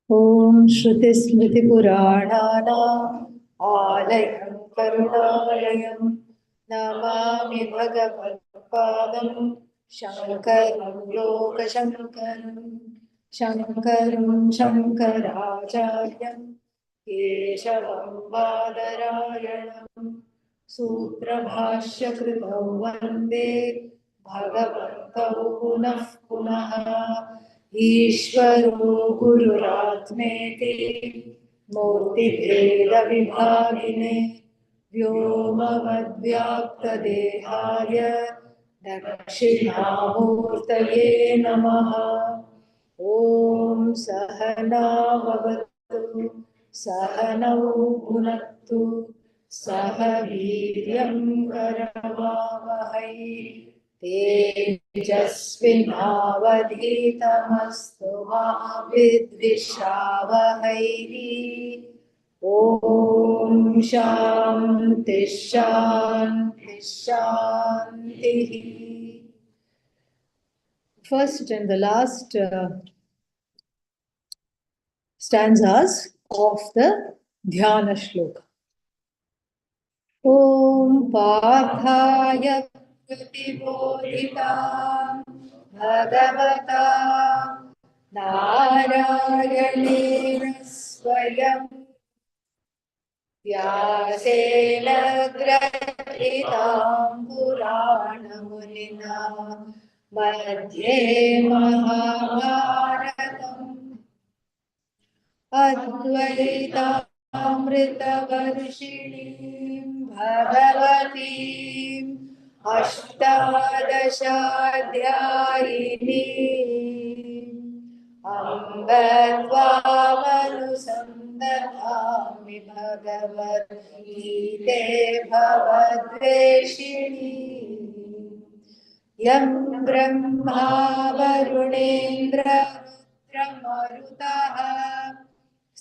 Om Shruti Smriti Purana Alayam Karunalayam Namami Bhagavad Padam Shankaram Loka Shankaram Shankaram Shankaracharyam Keshavam Badarayanam Sutrabhashya Kritau Vande Bhagavantau Punah Punah ईश्वरो गुरुरात्मेति मूर्तिभेदविभागिने व्योमवद्व्याप्तदेहाय दक्षिणामूर्तये नमः। ॐ सहना भवतु सहनौ भुनक्तु सह वीर्यं करवावहै तेजस्विनावधीतमस्तु मा विद्विषावहैः। ॐ शान्ति शान्ति शान्तिः। First and the last stanzas of the Dhyana Shloka. Om Parthaya Pratibodhitam Bhagavata Narayanena Swayam Vyasena Gratitam Puranamunina Madhye Mahabharatam Advaitaamritavarshiniim Bhagavatiim Ashtadashaadhyayiniim Amba Tvamanusandadhami Bhagavad Gite Bhavadveshiniim Yam Brahma Varunendra Rudramarutaha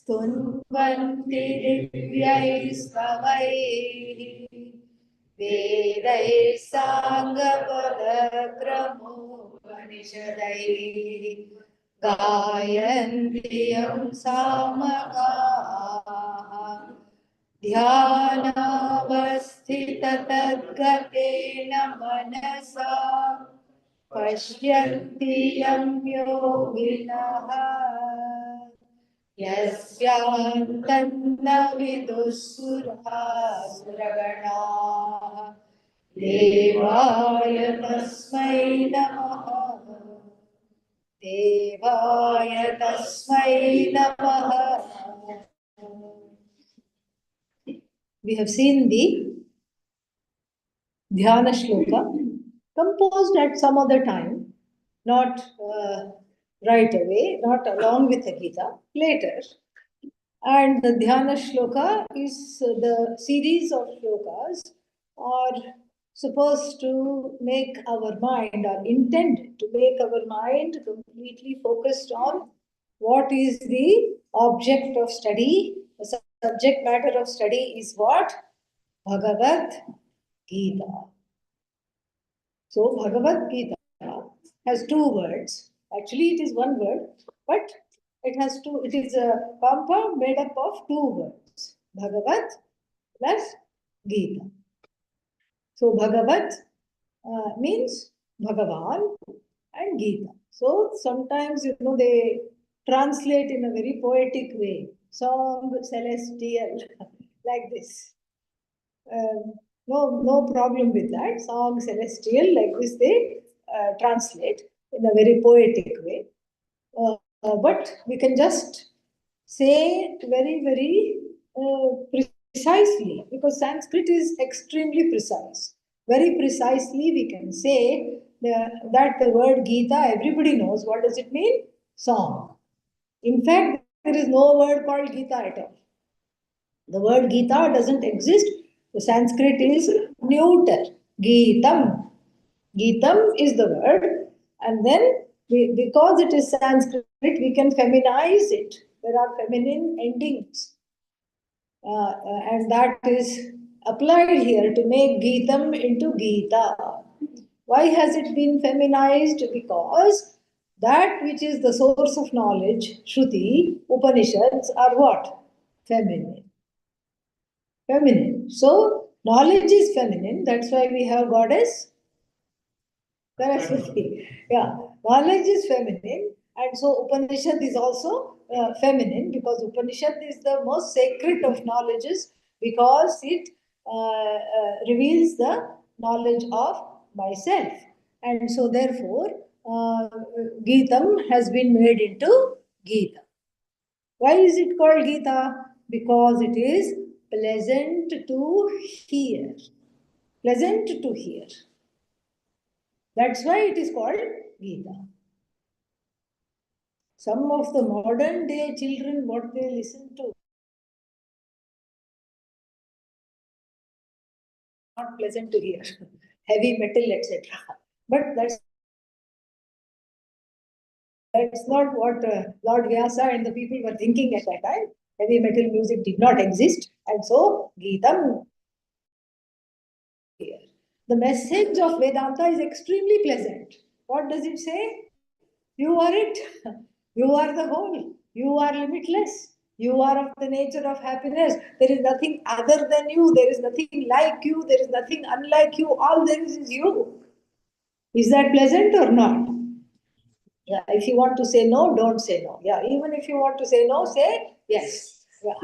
स्तुन्वन्ति दिव्यैः स्तवैः वेदैः साङ्गपदक्रमोपनिषदैः गायन्ति यं सामगाः ध्यानावस्थिततद्गतेन मनसा पश्यन्ति यं योगिनः यस्यान्तन्न विदुःसुरासुरगणाः देवाय तस्मै नमः देवाय तस्मै नमः. We have seen the Dhyana Shloka composed at some other time, not right away, not along with the Gita, later. And the Dhyana Shloka is the series of shlokas are supposed to make our mind, or intended to make our mind completely focused on what is the object of study. The subject matter of study is what? Bhagavad Gita. So Bhagavad Gita has two words. Actually, it is one word, but it has two. It is a compound made up of two words: Bhagavad plus Gita. So Bhagavad means Bhagavan and Gita. So sometimes they translate in a very poetic way, song celestial, like this. No problem with that. Song celestial, like this, they translate in a very poetic way. But we can just say very precisely, because Sanskrit is extremely precise. Very precisely, we can say that the word Gita, everybody knows. What does it mean? Song. In fact, there is no word called Gita at all. The word Gita doesn't exist. The Sanskrit is neuter. Gitam. Gitam is the word, and then because it is Sanskrit, we can feminize it. There are feminine endings, and that is applied here to make Gitam into Gita. Why has it been feminized? Because That which is the source of knowledge, Shruti, Upanishads, are what? Feminine. Feminine. So, knowledge is feminine. That's why we have goddess Saraswati. Yeah, knowledge is feminine, and so Upanishad is also feminine because Upanishad is the most sacred of knowledges because it reveals the knowledge of myself, and so therefore Geetam has been made into Gita. Why is it called Gita? Because it is pleasant to hear. Pleasant to hear. That's why it is called Gita. Some of the modern day children, what they listen to, not pleasant to hear, heavy metal, etc. But that's not what Lord Vyasa and the people were thinking at that time. Heavy metal music did not exist, and so Gita here. The message of Vedanta is extremely pleasant. What does it say? You are it. You are the whole. You are limitless. You are of the nature of happiness. There is nothing other than you. There is nothing like you. There is nothing unlike you. All there is you. Is that pleasant or not? Yeah. If you want to say no, don't say no. Yeah. Even if you want to say no, say yes. Yeah.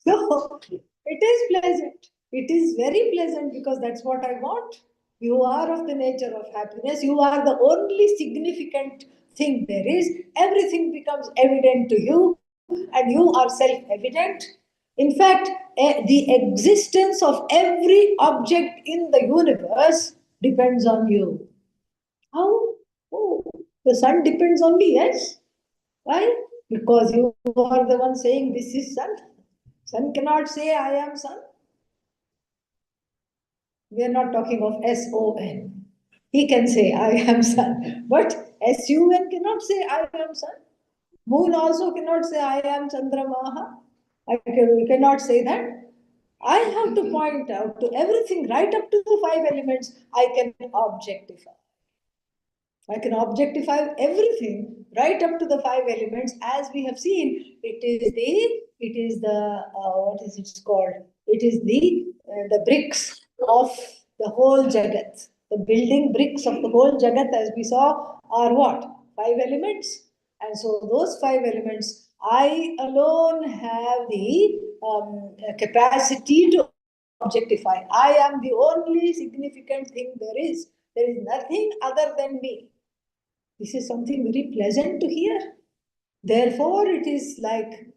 So it is pleasant. It is very pleasant because that's what I want. You are of the nature of happiness. You are the only significant thing there is. Everything becomes evident to you, and you are self evident. In fact, the existence of every object in the universe depends on you. How? Oh, the sun depends on me, yes. Why? Because you are the one saying this is sun. Sun cannot say I am sun. We are not talking of S-O-N. He can say I am sun. But S-U-N cannot say I am sun. Moon also cannot say I am Chandramaha. We cannot say that. I have to point out to everything, right up to the five elements, I can objectify. I can objectify everything right up to the five elements. As we have seen, it is the what is it called? It is the bricks of the whole Jagat. The building bricks of the whole Jagat, as we saw, are what? Five elements. And so those five elements, I alone have the capacity to objectify. I am the only significant thing there is. There is nothing other than me. This is something very pleasant to hear. Therefore, it is like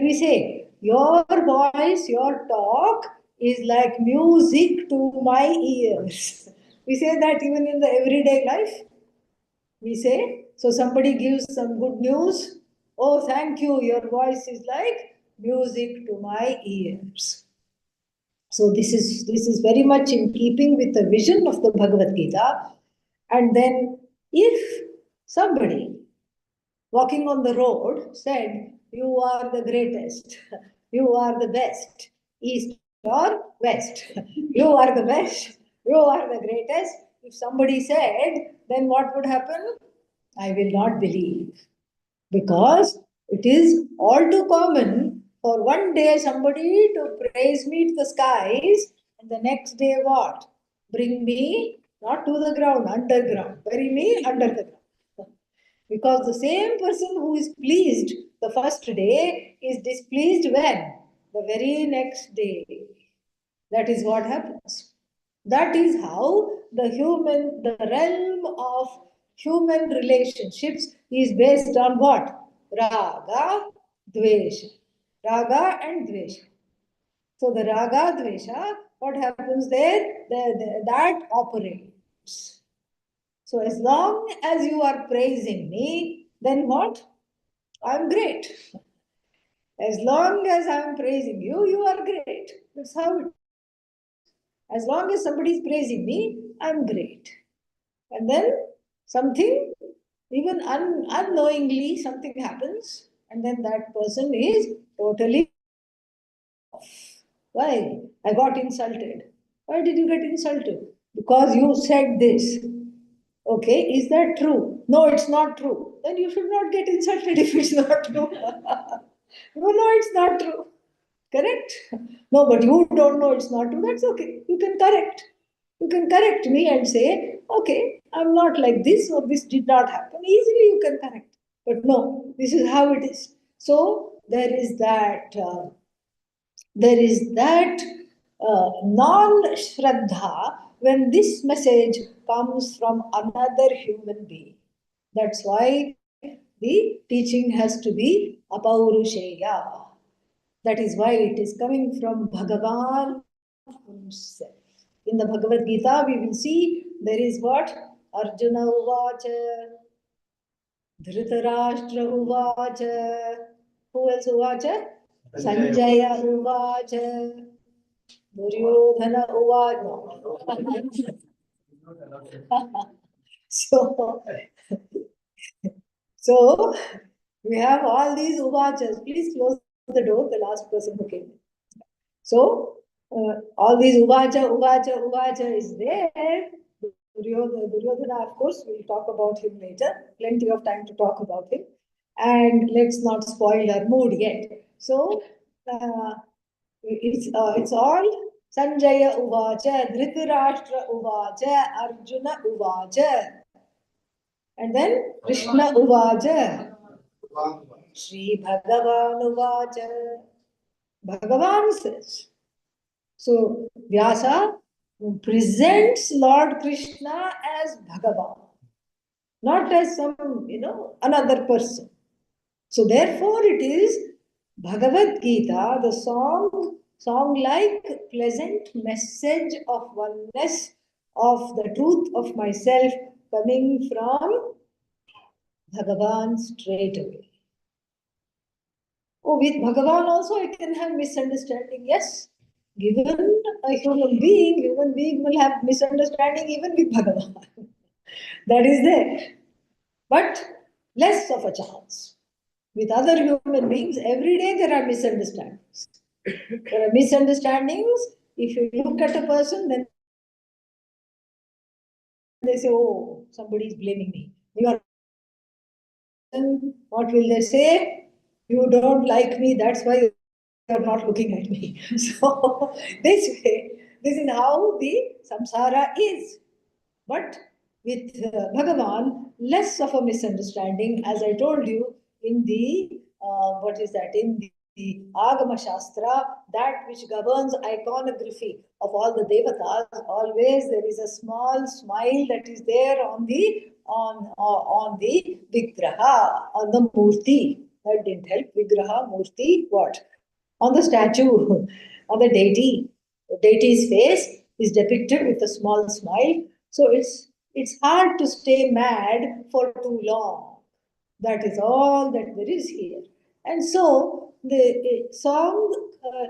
we say, your voice, your talk is like music to my ears. We say that even in the everyday life. We say, so somebody gives some good news. Oh, thank you. Your voice is like music to my ears. So this is very much in keeping with the vision of the Bhagavad Gita. And then if somebody walking on the road said, you are the greatest, you are the best, east or west, you are the best, you are the greatest. If somebody said, then what would happen? I will not believe. Because it is all too common for one day somebody to praise me to the skies, and the next day what? Bring me not to the ground, underground. Bury me under the ground. Because the same person who is pleased the first day is displeased when? The very next day. That is what happens. That is how the realm of human relationships is based on what? Raga, Dvesha. Raga and Dvesha. So the Raga, Dvesha, what happens there? That operates. So as long as you are praising me, then what? I'm great. As long as I'm praising you, you are great. That's how it is. As long as somebody is praising me, I'm great. And then something, even unknowingly, something happens, and then that person is totally off. Why? I got insulted. Why did you get insulted? Because you said this. Okay, is that true? No, it's not true. Then you should not get insulted if it's not true. No, it's not true. Correct? No, but you don't know it's not true. That's okay. You can correct. You can correct me and say, okay, I'm not like this or this did not happen. Easily you can correct. But no, this is how it is. So there is that non-shraddha when this message comes from another human being. That's why the teaching has to be apaurusheya. That is why it is coming from Bhagavan himself. In the Bhagavad Gita, we will see there is what? Arjuna Uvacha, Dhritarashtra Uvacha. Who else Uvacha? Sanjaya Uvacha. Duryodhana Uvacha. So, so we have all these Uvachas. Please close the door, the last person who came. So, all these Uvacha is there. Duryodhana, of course, we'll talk about him later. Plenty of time to talk about him. And let's not spoil our mood yet. So, it's all Sanjaya Uvacha, Dhritarashtra Uvacha, Arjuna Uvacha. And then Krishna Uvacha, Sri Bhagavan Uvacha. Bhagavan says. So Vyasa presents Lord Krishna as Bhagavan, not as some, another person. So therefore it is Bhagavad Gita, the song like pleasant message of oneness, of the truth of myself coming from Bhagavan straight away. Oh, with Bhagavan also I can have misunderstanding. Yes, given a human being will have misunderstanding even with Bhagavan. That is there. But less of a chance. With other human beings, every day there are misunderstandings. There are misunderstandings. If you look at a person, then they say, oh, somebody is blaming me. You are, what will they say? You don't like me, that's why you're not looking at me. So, this way, this is how the samsara is. But with Bhagavan, less of a misunderstanding, as I told you in the, what is that, in the Agama Shastra, that which governs iconography of all the devatas, always there is a small smile that is there on the Vigraha, on the Murti. That didn't help. Vigraha, Murti, what? On the statue, on the deity. The deity's face is depicted with a small smile. So it's hard to stay mad for too long. That is all that there is here. And so the song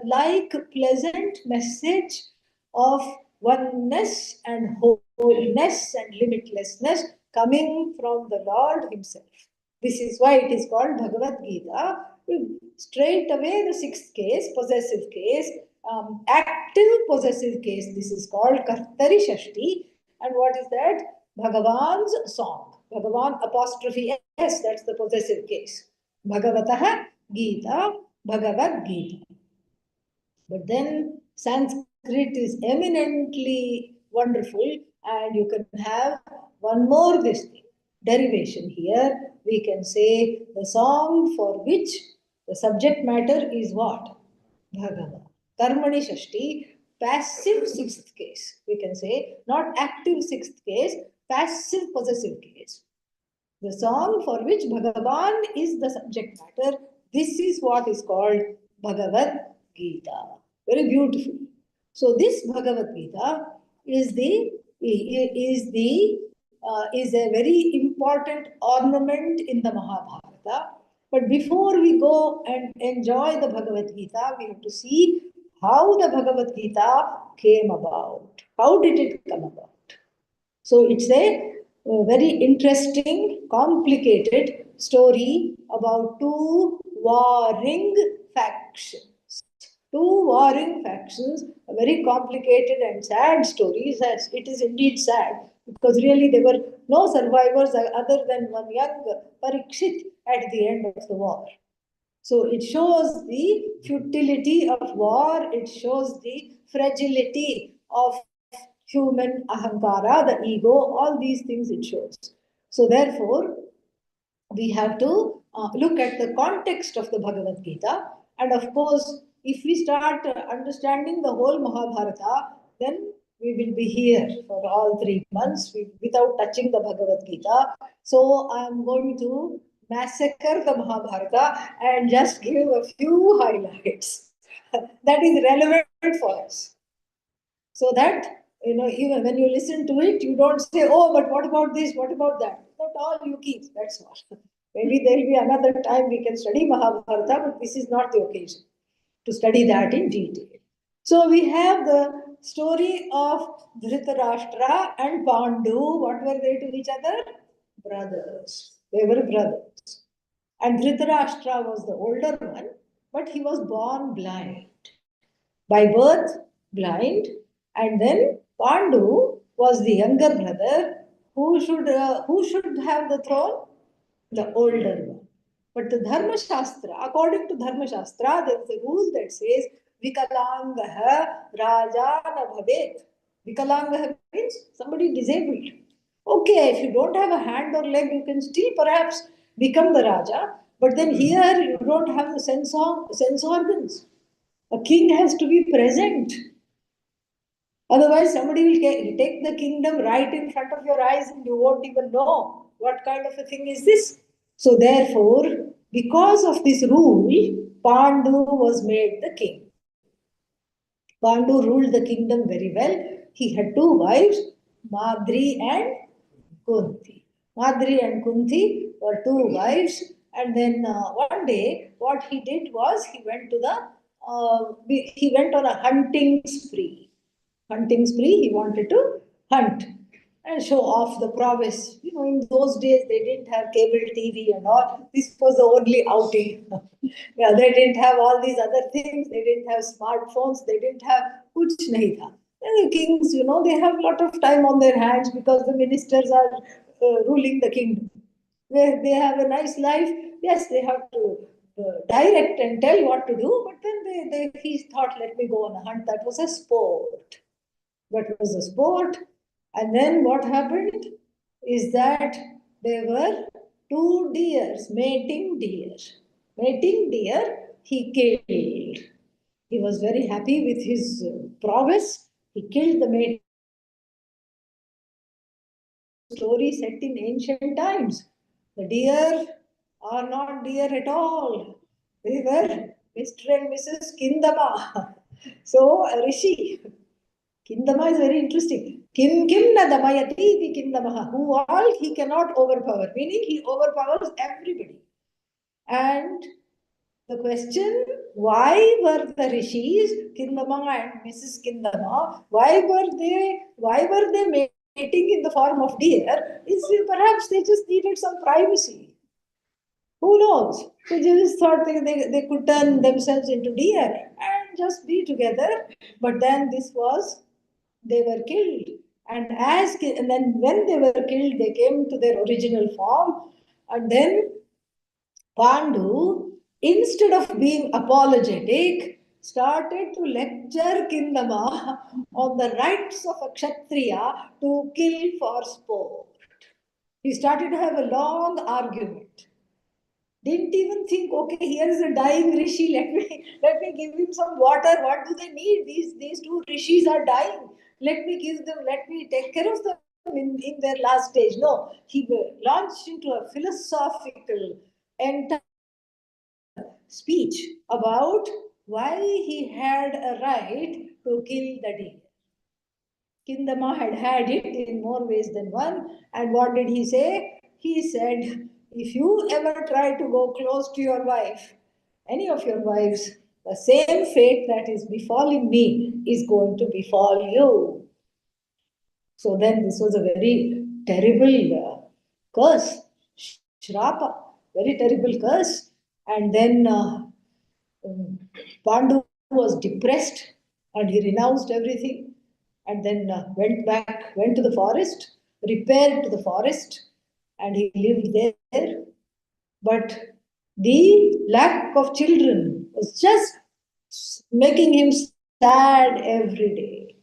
like pleasant message of oneness and wholeness and limitlessness coming from the Lord himself. This is why it is called Bhagavad Gita. Straight away, the sixth case, possessive case, active possessive case. This is called Kartari Shashti. And what is that? Bhagavan's song. Bhagavan apostrophe S, that's the possessive case. Bhagavatah Gita, Bhagavad Gita. But then Sanskrit is eminently wonderful, and you can have one more this thing, derivation here. We can say the song for which the subject matter is what? Bhagavad. Karmani Shashti, passive sixth case. We can say not active sixth case, passive possessive case. The song for which Bhagavan is the subject matter, this is what is called Bhagavad Gita. Very beautiful. So this Bhagavad Gita is a very important ornament in the Mahabharata. But before we go and enjoy the Bhagavad Gita, we have to see how the Bhagavad Gita came about. How did it come about? So it's a very interesting, complicated story about two warring factions. Two warring factions, a very complicated and sad story. It is indeed sad because really there were no survivors other than one young Parikshit at the end of the war. So it shows the futility of war, it shows the fragility of human ahankara, the ego, all these things it shows. So therefore, we have to look at the context of the Bhagavad Gita. And of course, if we start understanding the whole Mahabharata, then we will be here for all 3 months without touching the Bhagavad Gita. So I am going to massacre the Mahabharata and just give a few highlights that is relevant for us. So that, even when you listen to it, you don't say, oh, but what about this? What about that? Not all you keep, that's all. Maybe there'll be another time we can study Mahabharata, but this is not the occasion to study that in detail. So we have the story of Dhritarashtra and Pandu. What were they to each other? Brothers. They were brothers. And Dhritarashtra was the older one, but he was born blind. By birth, blind. And then Pandu was the younger brother. Who should have the throne? The older one. But the Dharma Shastra, according to Dharma Shastra, there is a rule that says Vikalangaha Raja na bhavet. Vikalangaha means somebody disabled. Okay, if you don't have a hand or leg, you can still perhaps become the Raja. But then here you don't have the sense organs. A king has to be present. Otherwise, somebody will take the kingdom right in front of your eyes and you won't even know what kind of a thing is this. So, therefore, because of this rule, Pandu was made the king. Pandu ruled the kingdom very well. He had 2 wives, Madri and Kunti. Madri and Kunti were 2 wives. And then one day, what he did was he went on a hunting spree. He wanted to hunt and show off the prowess. In those days, they didn't have cable TV and all. This was the only outing. Yeah, they didn't have all these other things. They didn't have smartphones. They didn't have kuch nahi tha. And the kings, they have a lot of time on their hands because the ministers are ruling the kingdom. They have a nice life. Yes, they have to direct and tell what to do, but then he thought, let me go on a hunt. That was a sport. That was a sport. And then what happened is that there were 2 deers, mating deer. Mating deer, he killed. He was very happy with his prowess. He killed the mating story set in ancient times. The deer are not deer at all. They were Mr. and Mrs. Kindama. So, a rishi. Kindama is very interesting. Kim na damayati iti kindamaha. Who all he cannot overpower. Meaning he overpowers everybody. And the question, why were the rishis, Kindama and Mrs. Kindama, why were they mating in the form of deer? Is perhaps they just needed some privacy. Who knows? So they just thought they could turn themselves into deer and just be together. But then they were killed. And then when they were killed, they came to their original form. And then Pandu, instead of being apologetic, started to lecture Kindama on the rights of a Kshatriya to kill for sport. He started to have a long argument. Didn't even think, okay, here is a dying rishi. Let me give him some water. What do they need? These 2 rishis are dying. Let me take care of them in their last stage. No, he launched into a philosophical entire speech about why he had a right to kill the deer. Kindama had it in more ways than one. And what did he say? He said, if you ever try to go close to your wife, any of your wives, the same fate that is befalling me is going to befall you. So then this was a very terrible curse, shrapa, very terrible curse. And then Pandu was depressed and he renounced everything and then went to the forest repaired to the forest and he lived there. But the lack of children was just making him sad every day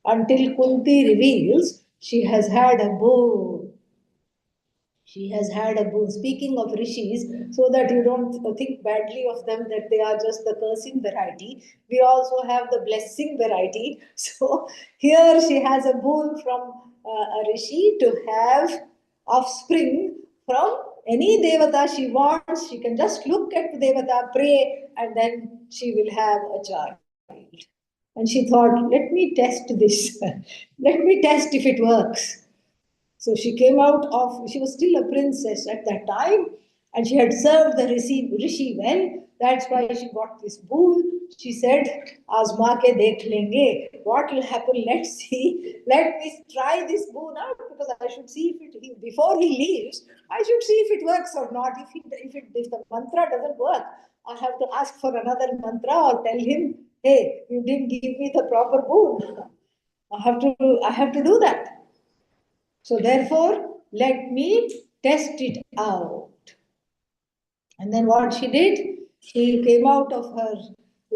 until Kunti reveals she has had a boon. She has had a boon. Speaking of rishis, so that you don't think badly of them that they are just the cursing variety, we also have the blessing variety. So here she has a boon from a rishi to have offspring from any devata she wants. She can just look at the devata, pray, and then she will have a child. And she thought, let me test this. Let me test if it works. So she came out of, she was still a princess at that time, and she had served the rishi well. That's why she got this boon. She said, Azma ke dekh lenge. What will happen? Let's see. Let me try this boon out because I should see if it, before he leaves, I should see if it works or not. If the mantra doesn't work, I have to ask for another mantra or tell him, hey, you didn't give me the proper boon. I have to do that. So therefore, let me test it out. And then what she did, she came out of her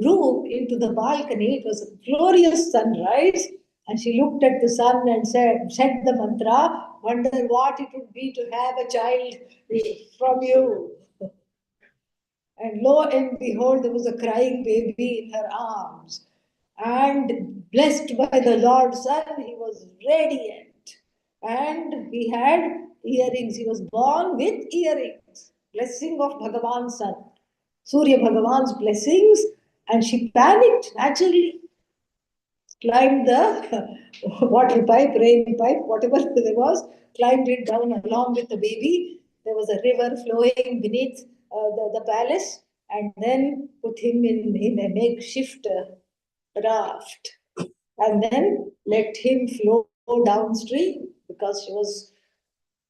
room into the balcony. It was a glorious sunrise. And she looked at the sun and said the mantra, wonder what it would be to have a child from you. And lo and behold, there was a crying baby in her arms. And blessed by the Lord's Son, he was radiant. And he had earrings. He was born with earrings. Blessing of Bhagavan's son. Surya Bhagavan's blessings. And she panicked naturally. Climbed the water pipe, rain pipe, whatever there was, climbed it down along with the baby. There was a river flowing beneath the palace, and then put him in a makeshift raft, and then let him flow downstream because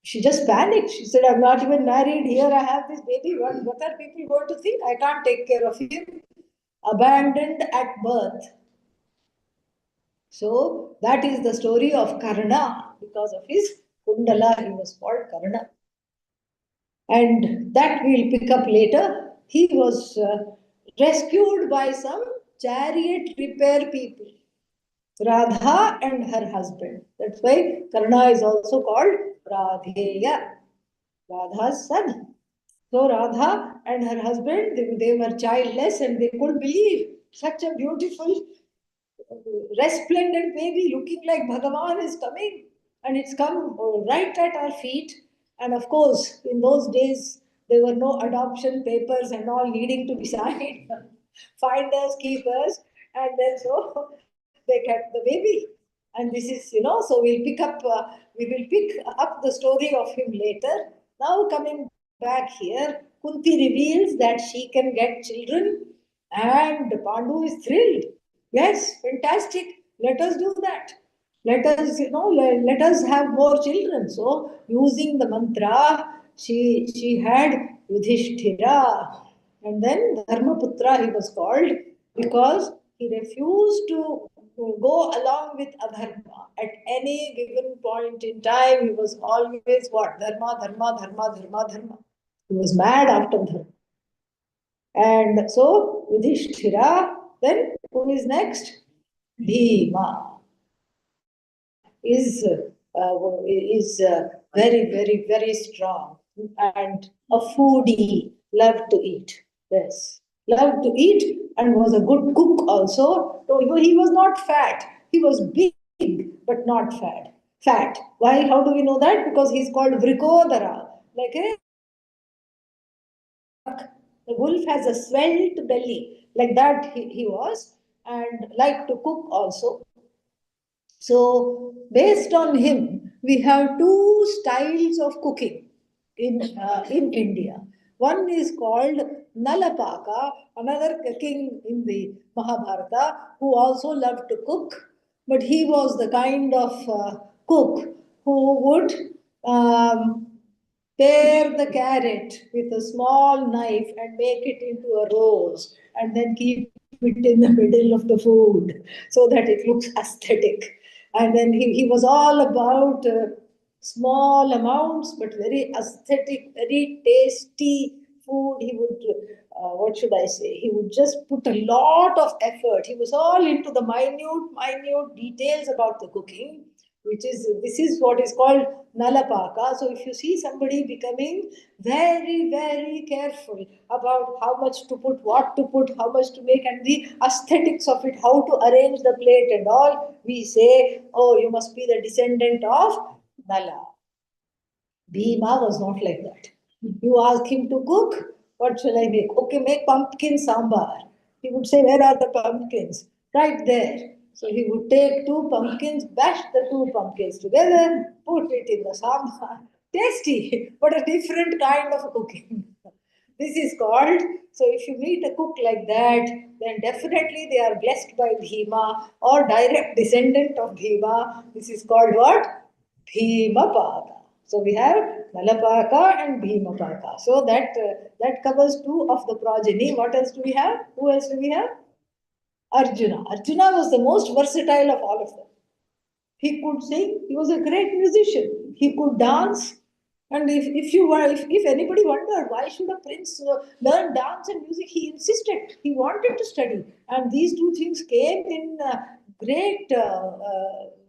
she just panicked. She said, I'm not even married. Here I have this baby. What are people going to think? I can't take care of him. Abandoned at birth. So that is the story of Karna. Because of his Kundala, he was called Karna. And that we'll pick up later. He was rescued by some chariot repair people. Radha and her husband. That's why Karna is also called Radheya, Radha's son. So Radha and her husband, they were childless and they could believe such a beautiful, resplendent baby looking like Bhagavan is coming. And it's come right at our feet. And of course, in those days, there were no adoption papers and all needing to be signed. Finders, keepers. And then so they kept the baby. And this is, so we will pick up the story of him later. Now coming back here, Kunti reveals that she can get children, and Pandu is thrilled. Yes, fantastic. Let us do that. Let us have more children. So, using the mantra, she had Yudhishthira, and then Dharmaputra he was called because he refused to go along with adharma. At any given point in time, he was always what? Dharma, dharma, dharma, dharma, dharma. He was mad after dharma. And so Yudhishthira, then who is next? Bhima is very, very, very strong and a foodie, loved to eat. Yes, loved to eat and was a good cook also. So he was not fat. He was big, but not fat. Fat. Why? How do we know that? Because he's called Vrikodara. Like the wolf has a svelte belly. Like that he was. And liked to cook also. So, based on him, we have two styles of cooking in India. One is called Nalapaka, another king in the Mahabharata who also loved to cook, but he was the kind of cook who would pare the carrot with a small knife and make it into a rose and then keep it in the middle of the food so that it looks aesthetic. And then he was all about small amounts, but very aesthetic, very tasty food. He would, what should I say? He would just put a lot of effort. He was all into the minute details about the cooking, which is, this is what is called nalapaka. So if you see somebody becoming very careful about how much to put, what to put, how much to make, and the aesthetics of it, how to arrange the plate and all, we say, oh, you must be the descendant of Nala. Bhima was not like that. You ask him to cook, what shall I make? Okay, make pumpkin sambar. He would say, where are the pumpkins? Right there. So he would take two pumpkins, bash the two pumpkins together, put it in the sambar. Tasty, but a different kind of cooking. This is called, so if you meet a cook like that, then definitely they are blessed by Bhima or direct descendant of Bhima. This is called what? Bhimapaka. So we have Nalapaka and Bhimapaka. So that covers two of the progeny. What else do we have? Who else do we have? Arjuna. Arjuna was the most versatile of all of them. He could sing. He was a great musician. He could dance. And if anybody wondered why should a prince learn dance and music, he insisted. He wanted to study, and these two things came in great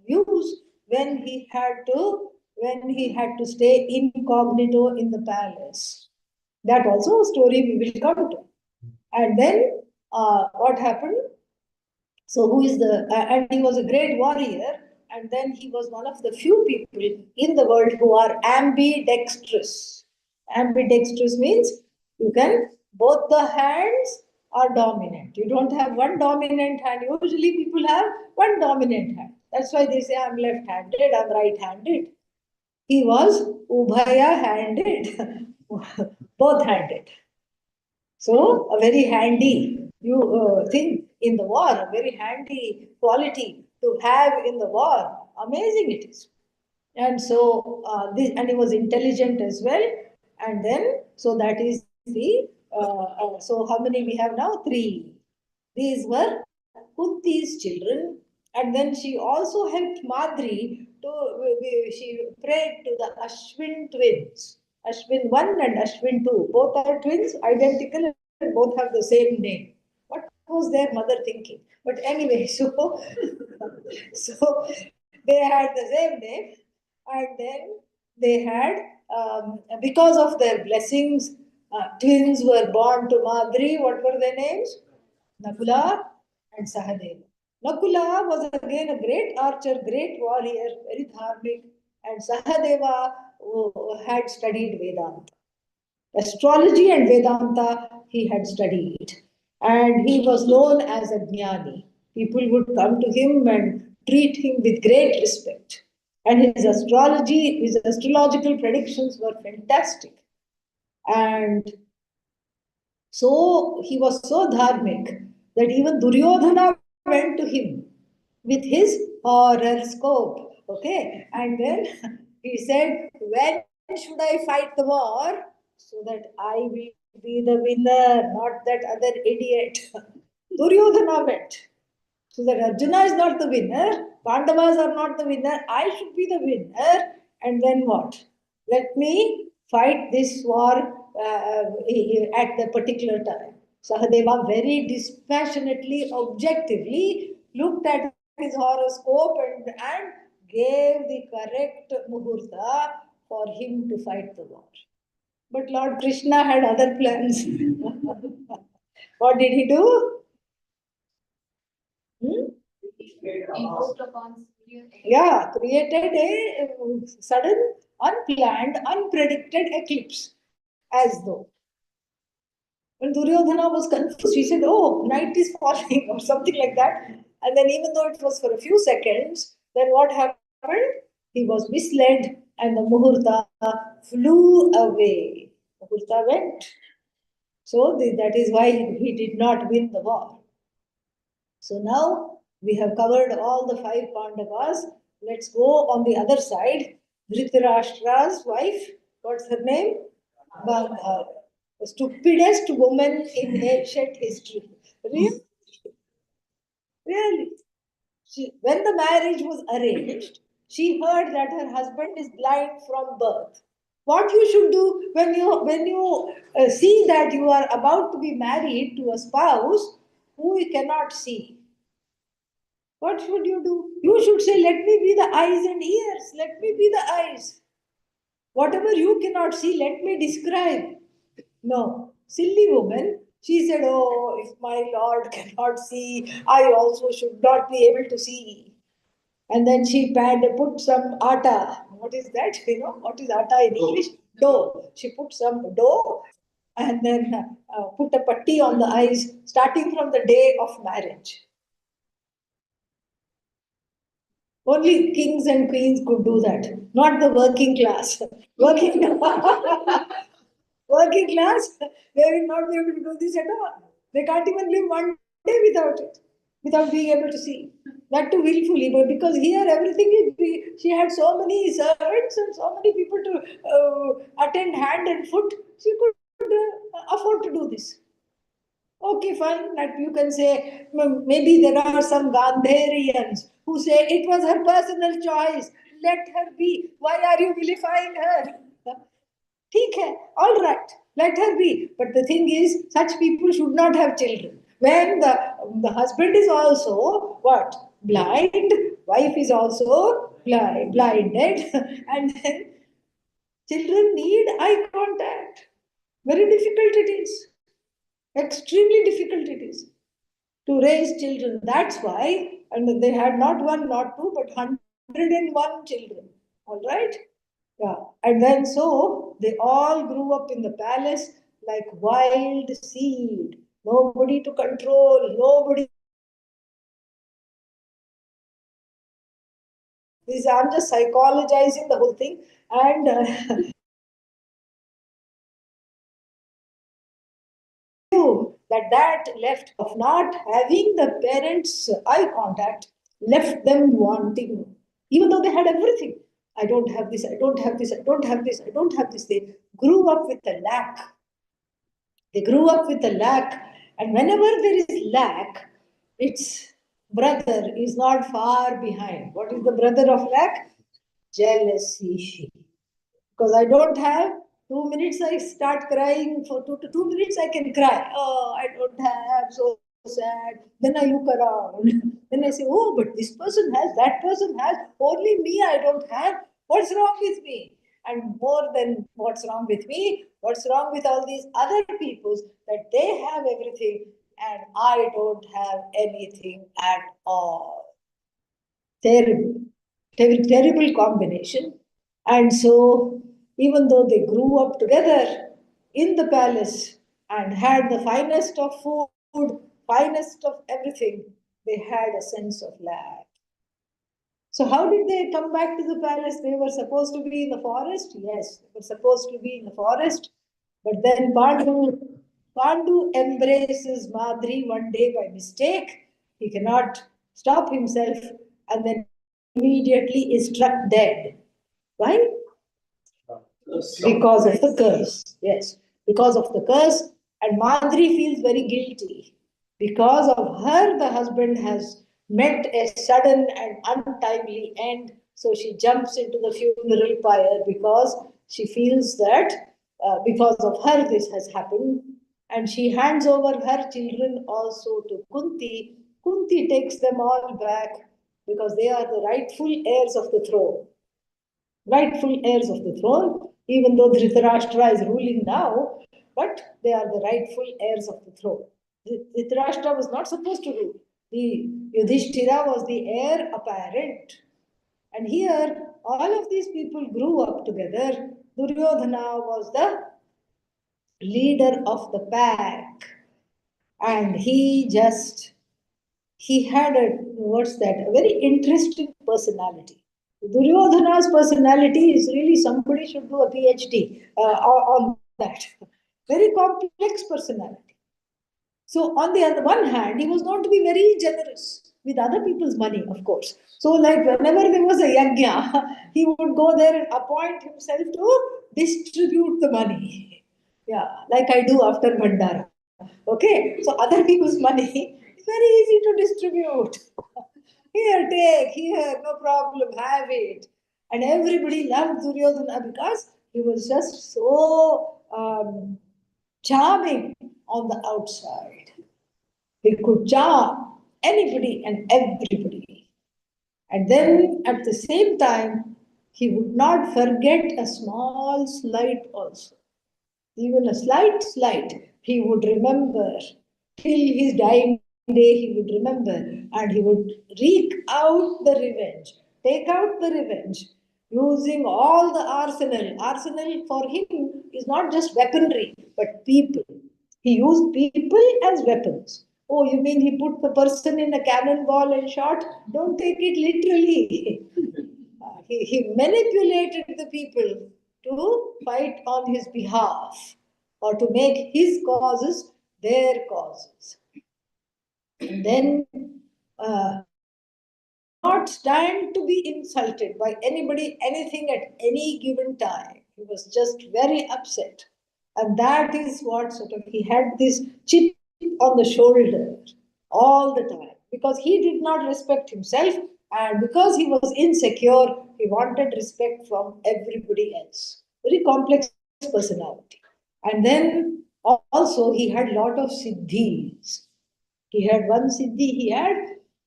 use when he had to stay incognito in the palace. That also a story we will come to. And then what happened? So who is the, and he was a great warrior, and then he was one of the few people in the world who are ambidextrous. Ambidextrous means you can, both the hands are dominant. You don't have one dominant hand. Usually people have one dominant hand. That's why they say I'm left-handed, I'm right-handed. He was ubhaya-handed, both-handed. So, a very handy thing in the war, a very handy quality to have in the war. Amazing it is. And so, and he was intelligent as well. And then, so that is the, so how many we have now? Three. These were Kunti's children. And then she also helped Madri to, she prayed to the Ashwin twins. Ashwin 1 and Ashwin 2. Both are twins, identical, and both have the same name. What was their mother thinking? But anyway, so they had the same name, and then they had, because of their blessings, twins were born to Madri. What were their names? Nakula and Sahadeva. Nakula was again a great archer, great warrior, very dharmic, and Sahadeva had studied Vedanta. Astrology and Vedanta he had studied, and he was known as a jnani. People would come to him and treat him with great respect. And his astrological predictions were fantastic. And so he was so dharmic that even Duryodhana went to him with his horoscope. Okay, and then he said, when should I fight the war? So that I will be the winner, not that other idiot. Duryodhana went. So that Arjuna is not the winner, Pandavas are not the winner, I should be the winner. And then what? Let me fight this war at the particular time. Sahadeva very dispassionately, objectively looked at his horoscope and gave the correct muhurta for him to fight the war. But Lord Krishna had other plans. What did he do? Hmm? Yeah, created a sudden, unplanned, unpredicted eclipse, as though. When Duryodhana was confused, he said, oh, night is falling, or something like that. And then, even though it was for a few seconds, then what happened? He was misled, and the Muhurta flew away. Muhurta went. So, that is why he did not win the war. So now we have covered all the five Pandavas. Let's go on the other side. Dhritarashtra's wife, what's her name? Gandhari. The stupidest woman in ancient history. Really? Really? When the marriage was arranged, She heard that her husband is blind from birth. What you should do when you see that you are about to be married to a spouse who you cannot see? What should you do? You should say, "Let me be the eyes and ears. Let me be the eyes. Whatever you cannot see, let me describe." No, silly woman. She said, "Oh, if my Lord cannot see, I also should not be able to see." And then she put some atta. What is that? You know, what is atta in English? Dough. She put some dough and then put a patti on the eyes starting from the day of marriage. Only kings and queens could do that, not the working class. Working, working class, they will not be able to do this at all. They can't even live one day without it, without being able to see. That too willfully, but because here everything is, she had so many servants and so many people to attend hand and foot, she could afford to do this. Okay, fine. That you can say maybe there are some Gandharians who say it was her personal choice. Let her be. Why are you vilifying her? ठीक है, all right, let her be. But the thing is, such people should not have children. When the husband is also what? Blind, wife is also blinded, and then children need eye contact. Very difficult it is. Extremely difficult it is to raise children. That's why, and they had not one, not two, but 101 children. All right? Yeah. And then so they all grew up in the palace like wild seed. Nobody to control, nobody. This, I'm just psychologizing the whole thing. And that left of not having the parents' eye contact left them wanting, even though they had everything. I don't have this, I don't have this, I don't have this, I don't have this. They grew up with a lack. They grew up with a lack, and whenever there is lack, its brother is not far behind. What is the brother of lack? Jealousy. Because I don't have 2 minutes, I start crying. For 2 minutes, I can cry. Oh, I don't have, so sad. Then I look around. Then I say, oh, but this person has, that person has. Only me, I don't have. What's wrong with me? And more than what's wrong with me, what's wrong with all these other peoples that they have everything and I don't have anything at all. Terrible, terrible combination. And so, even though they grew up together in the palace and had the finest of food, finest of everything, they had a sense of lack. So, how did they come back to the palace? They were supposed to be in the forest. Yes, they were supposed to be in the forest. But then Pandu embraces Madri one day by mistake. He cannot stop himself and then immediately is struck dead. Why? Because of the curse. Yes, because of the curse. And Madri feels very guilty. Because of her, the husband has met a sudden and untimely end. So she jumps into the funeral pyre because she feels that because of her this has happened. And she hands over her children also to Kunti. Kunti takes them all back because they are the rightful heirs of the throne. Rightful heirs of the throne, even though Dhritarashtra is ruling now, but they are the rightful heirs of the throne. Dhritarashtra was not supposed to rule. The Yudhishthira was the heir apparent. And here, all of these people grew up together. Duryodhana was the leader of the pack. And he had what's that, a very interesting personality. Duryodhana's personality is really somebody should do a PhD on that. Very complex personality. So on the other one hand, he was known to be very generous with other people's money, of course. So like whenever there was a yajna, he would go there and appoint himself to distribute the money. Yeah, like I do after Bhandara. Okay, so other people's money is very easy to distribute. Here, take, here, no problem, have it. And everybody loved Duryodhana because he was just so charming on the outside. He could charm anybody and everybody. And then at the same time, he would not forget a small slight also. Even a slight, he would remember till his dying day, he would remember and he would wreak out the revenge, take out the revenge using all the arsenal. Arsenal for him is not just weaponry, but people. He used people as weapons. Oh, you mean he put the person in a cannonball and shot? Don't take it literally. He manipulated the people to fight on his behalf or to make his causes their causes. And then not stand to be insulted by anybody, anything at any given time. He was just very upset. And that is what sort of he had this chip on the shoulder all the time because he did not respect himself and because he was insecure, he wanted respect from everybody else. Very complex personality. And then also he had a lot of siddhis. He had one siddhi he had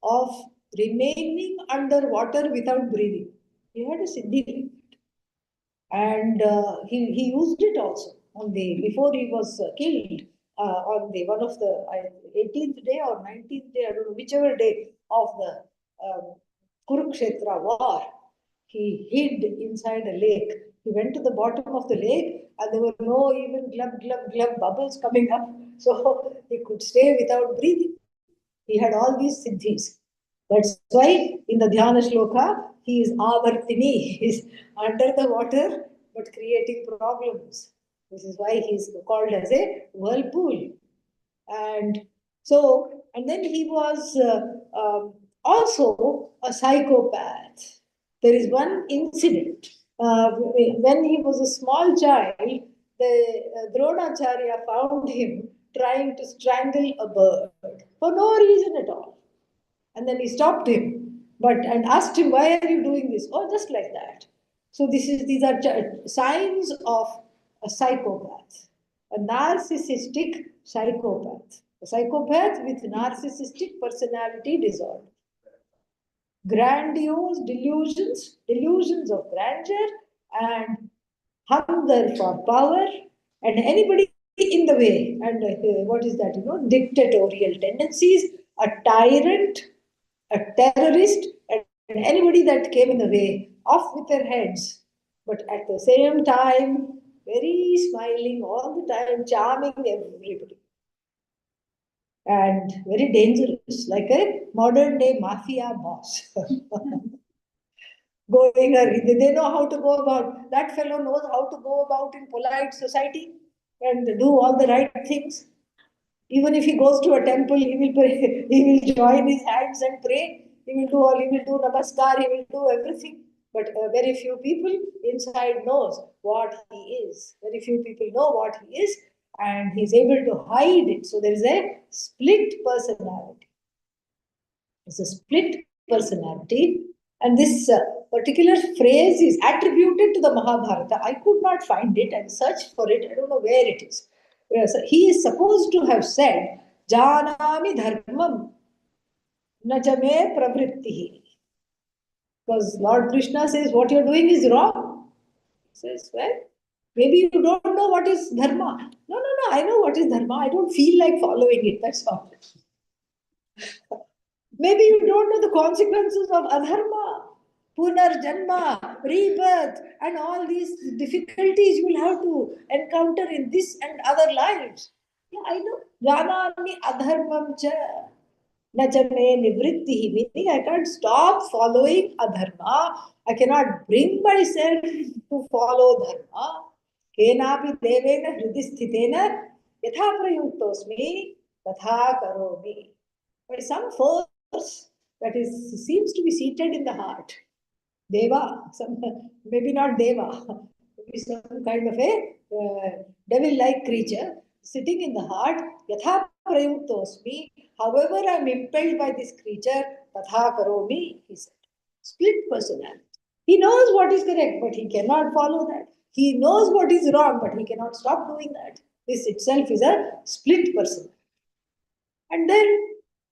of remaining underwater without breathing. He had a siddhi and he used it also on the before he was killed on the one of the 18th day or 19th day, I don't know, whichever day of the Kurukshetra war. He hid inside a lake. He went to the bottom of the lake and there were no even glub bubbles coming up, so he could stay without breathing. He had all these siddhis. That's why in the Dhyana Shloka, he is Avartini. He is under the water but creating problems. This is why he is called as a whirlpool. And so, and then he was also a psychopath. There is one incident. When he was a small child, the Dronacharya found him trying to strangle a bird for no reason at all. And then he stopped him, but and asked him, "Why are you doing this?" Oh, just like that. So these are signs of a psychopath, a narcissistic psychopath, a psychopath with narcissistic personality disorder, grandiose delusions, delusions of grandeur, and hunger for power, and anybody in the way. And what is that? Dictatorial tendencies, a tyrant, a terrorist, and anybody that came in the way, off with their heads. But at the same time, very smiling all the time, charming everybody. And very dangerous, like a modern day mafia boss. Going, they know how to go about, that fellow knows how to go about in polite society and do all the right things. Even if he goes to a temple, he will pray, he will join his hands and pray. He will do namaskar, he will do everything. But very few people inside knows what he is. Very few people know what he is, and he's able to hide it. So there is a split personality. It's a split personality, and this particular phrase is attributed to the Mahabharata. I could not find it and searched for it. I don't know where it is. Yes, he is supposed to have said, "Janami dharmam, na cha me pravrittihi." Because Lord Krishna says, "What you're doing is wrong." He says, "Well, maybe you don't know what is dharma." No, I know what is dharma. I don't feel like following it. That's all. Maybe you don't know the consequences of adharma, punarjanma, rebirth, and all these difficulties you will have to encounter in this and other lives. Yeah, I know. Janami adharmam cha nachame nivrittihi, meaning I can't stop following adharma. I cannot bring myself to follow dharma. Kenapi devena hridisthitena yatha prayuktosmi tatha karomi. By some force that is seems to be seated in the heart. Deva, maybe not Deva, maybe some kind of a devil-like creature sitting in the heart. Yatha prayuktosmi, however I am impelled by this creature, tatha karomi, he said. Split personality. He knows what is correct, but he cannot follow that. He knows what is wrong, but he cannot stop doing that. This itself is a split personality. And then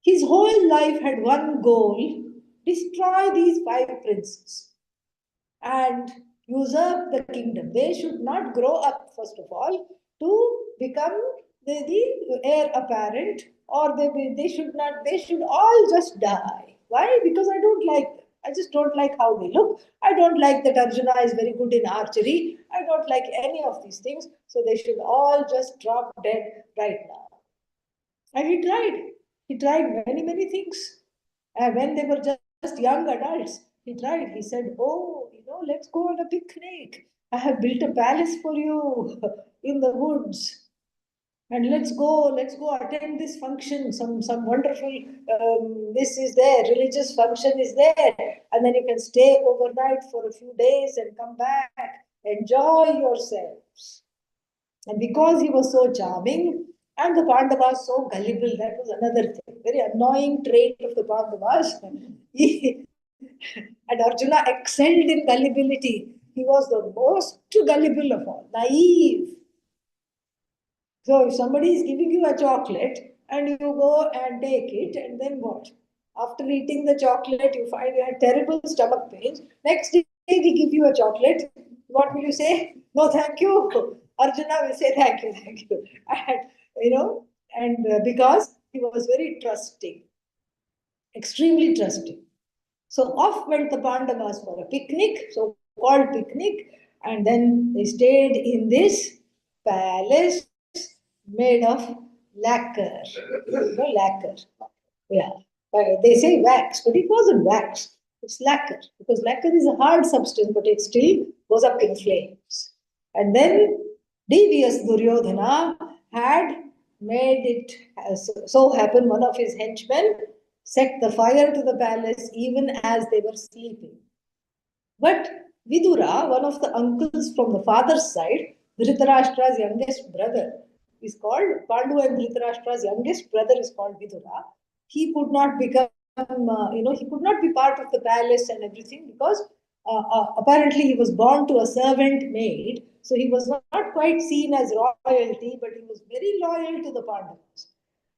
his whole life had one goal: destroy these five princes and usurp the kingdom. They should not grow up, first of all, to become the heir apparent, or they should not, they should all just die. Why? Because I don't like them. I just don't like how they look. I don't like that Arjuna is very good in archery. I don't like any of these things. So they should all just drop dead right now. And he tried. He tried many, many things. And when they were just young adults, he tried. He said, "Oh, let's go on a picnic. I have built a palace for you in the woods. And let's go attend this function. Some wonderful, this is there, religious function is there. And then you can stay overnight for a few days and come back. Enjoy yourselves." And because he was so charming, and the Pandavas so gullible, that was another thing, very annoying trait of the Pandavas. And Arjuna excelled in gullibility. He was the most gullible of all, naive. So if somebody is giving you a chocolate and you go and take it, and then what? After eating the chocolate, you find you had terrible stomach pains. Next day, they give you a chocolate. What will you say? No, thank you. Arjuna will say thank you, thank you. And because he was very trusting, extremely trusting. So off went the Pandavas for a picnic, so called picnic, and then they stayed in this palace made of lacquer. Lacquer. Yeah. They say wax, but it wasn't wax. It's lacquer, because lacquer is a hard substance, but it still goes up in flames. And then devious Duryodhana had made it so happen one of his henchmen set the fire to the palace even as they were sleeping. But Vidura, one of the uncles from the father's side, Dhritarashtra's youngest brother, is called Pandu, and Dhritarashtra's youngest brother is called Vidura. He could not become, he could not be part of the palace and everything, because apparently he was born to a servant maid. So he was not quite seen as royalty, but he was very loyal to the Pandavas.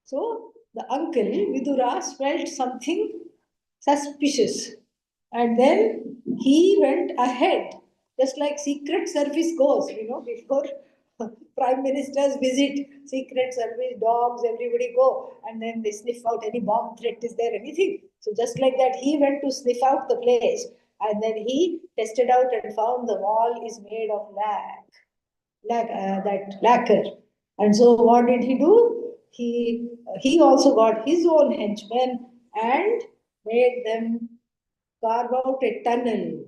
So the uncle, Vidura, felt something suspicious. And then he went ahead, just like Secret Service goes, before Prime Ministers visit, Secret Service, dogs, everybody go, and then they sniff out any bomb threat, is there anything? So just like that, he went to sniff out the place, and then he tested out and found the wall is made of that lacquer. And so what did he do? He also got his own henchmen and made them carve out a tunnel.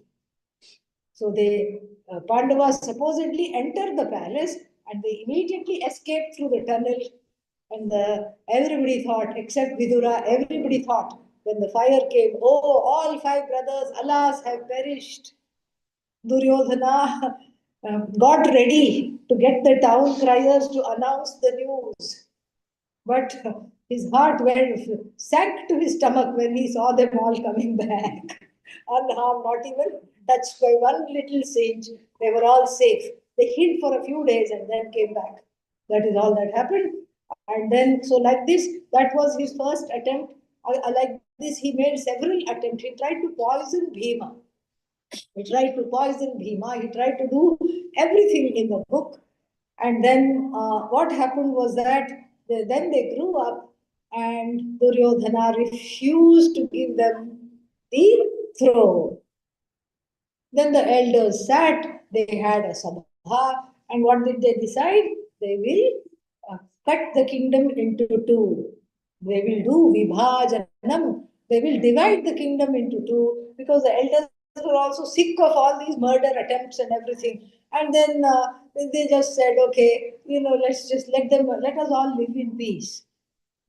So they Pandavas supposedly entered the palace and they immediately escaped through the tunnel. And everybody thought, except Vidura, everybody thought when the fire came, oh, all five brothers, alas, have perished. Duryodhana got ready to get the town criers to announce the news. But his heart sank to his stomach when he saw them all coming back. Unharmed, not even touched by one little singe. They were all safe. They hid for a few days and then came back. That is all that happened. And then, so like this, that was his first attempt. Like this, he made several attempts. He tried to poison Bhima. He tried to poison Bhima. He tried to do everything in the book. And then what happened was that then they grew up, and Duryodhana refused to give them the throne. Then the elders sat, they had a sabha, and what did they decide? They will cut the kingdom into two. They will do vibhajanam. They will divide the kingdom into two, because the elders were also sick of all these murder attempts and everything. And then they just said, okay, let's just let us all live in peace.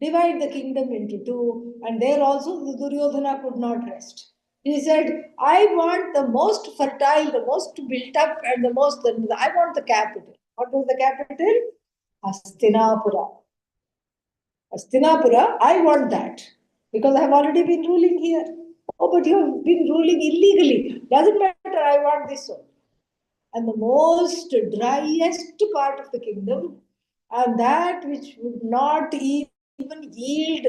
Divide the kingdom into two. And there also the Duryodhana could not rest. He said, I want the most fertile, the most built up, and I want the capital. What was the capital? Hastinapura. Hastinapura, I want that because I have already been ruling here. Oh, but you have been ruling illegally. Doesn't matter, I want this one. And the most driest part of the kingdom, and that which would not even yield